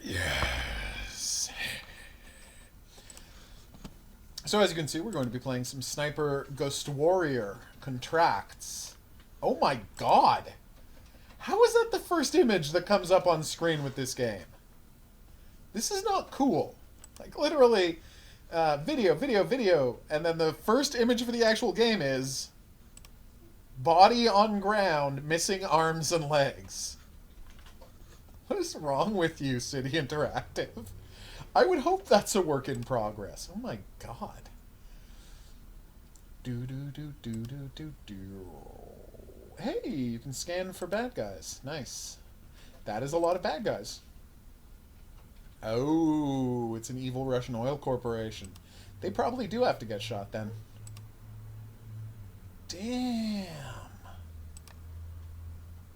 Yes. So as you can see, we're going to be playing some Sniper Ghost Warrior Contracts. Oh my god! How is that the first image that comes up on screen with this game? This is not cool. Like, literally, video, and then the first image for the actual game is body on ground, missing arms and legs. What is wrong with you, City Interactive? I would hope that's a work in progress. Oh my god. Hey, you can scan for bad guys. Nice. That is a lot of bad guys. Oh, it's an evil Russian oil corporation. They probably do have to get shot then. Damn.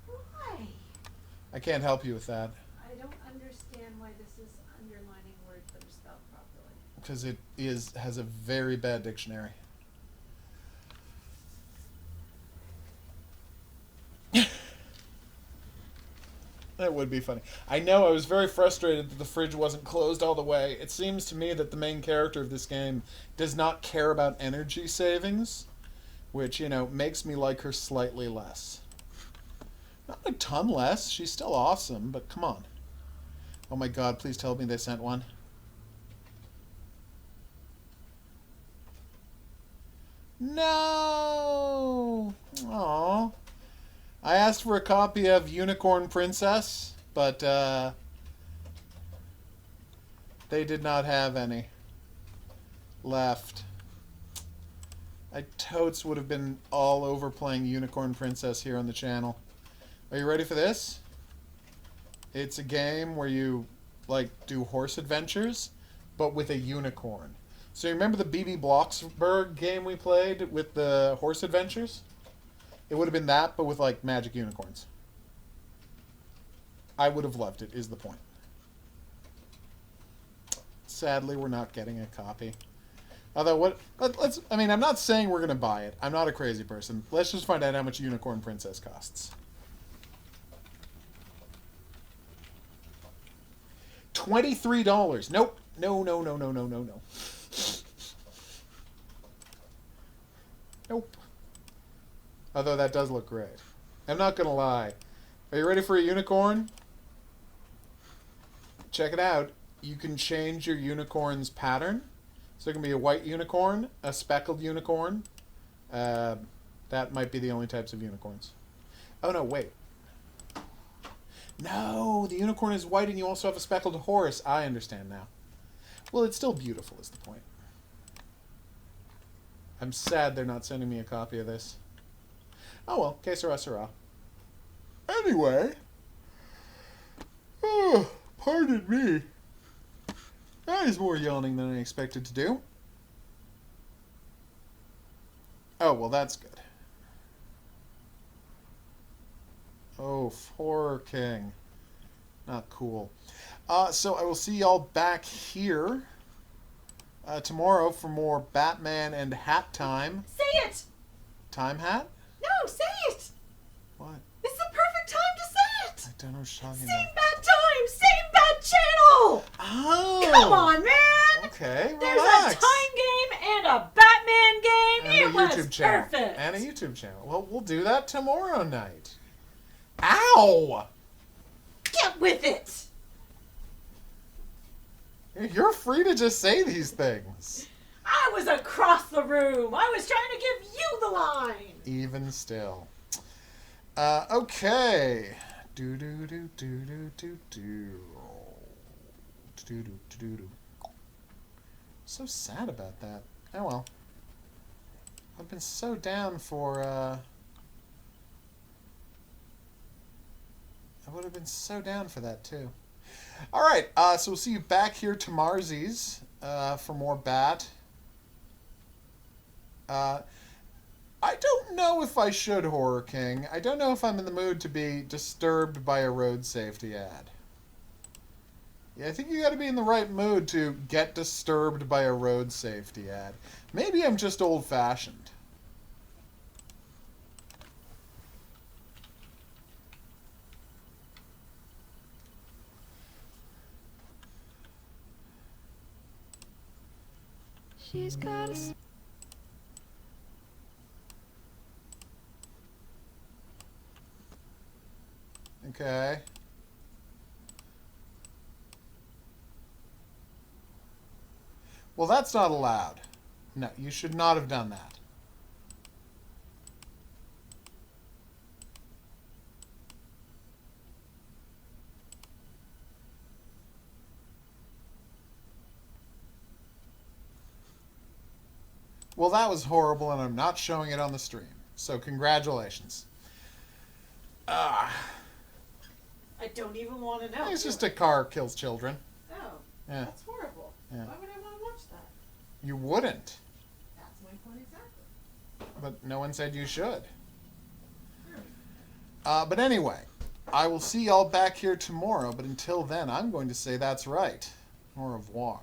Why? I can't help you with that. I don't understand why this is underlining words that are spelled properly. because it has a very bad dictionary. That would be funny. I know I was very frustrated that the fridge wasn't closed all the way. It seems to me that the main character of this game does not care about energy savings, which, you know, makes me like her slightly less. Not a ton less. She's still awesome, but come on. Oh my god, please tell me they sent one. No! Aww. I asked for a copy of Unicorn Princess, but they did not have any left. I totes would have been all over playing Unicorn Princess here on the channel. Are you ready for this? It's a game where you, like, do horse adventures, but with a unicorn. So you remember the B.B. Bloxburg game we played with the horse adventures? It would have been that, but with, like, magic unicorns. I would have loved it, is the point. Sadly, we're not getting a copy. Although, let's, I mean, I'm not saying we're going to buy it. I'm not a crazy person. Let's just find out how much Unicorn Princess costs. $23. Nope. No. Nope. Although that does look great. I'm not going to lie. Are you ready for a unicorn? Check it out. You can change your unicorn's pattern. So it can be a white unicorn, a speckled unicorn. That might be the only types of unicorns. Oh, no, wait. No, the unicorn is white and you also have a speckled horse. I understand now. Well, it's still beautiful is the point. I'm sad they're not sending me a copy of this. Oh well, que sera, sera. Anyway. Oh, pardon me. That is more yawning than I expected to do. Oh, well, that's good. Oh, Horror King. Not cool. So I will see y'all back here tomorrow for more Batman and Hat Time. Say it! Time Hat? No, say it! What? It's the perfect time to say it! I don't know what you're talking Same about. bad time, same bad channel! Oh! Come on, man! Okay, relax. There's a time game and a Batman game. And it a was YouTube channel. perfect. And a YouTube channel. Well, we'll do that tomorrow night. Ow! Get with it! You're free to just say these things. I was across the room. I was trying to give you the line. Even still. Okay. Do do do do do do do. Do do do do. So sad about that. Oh well. I've been so down for I would have been so down for that too. Alright, so we'll see you back here tomorrow's for more Bat. I don't know if I should, Horror King. I don't know if I'm in the mood to be disturbed by a road safety ad. Yeah, I think you gotta be in the right mood to get disturbed by a road safety ad. Maybe I'm just old-fashioned. She's got a... Okay. Well, that's not allowed. No, you should not have done that. Well, that was horrible, and I'm not showing it on the stream. So, congratulations. I don't even want to know. It's just a car kills children. Oh, Yeah. that's horrible. Yeah. Why would I want to watch that? You wouldn't. That's my point exactly. But no one said you should. But anyway, I will see y'all back here tomorrow. But until then, I'm going to say that's right. Au revoir.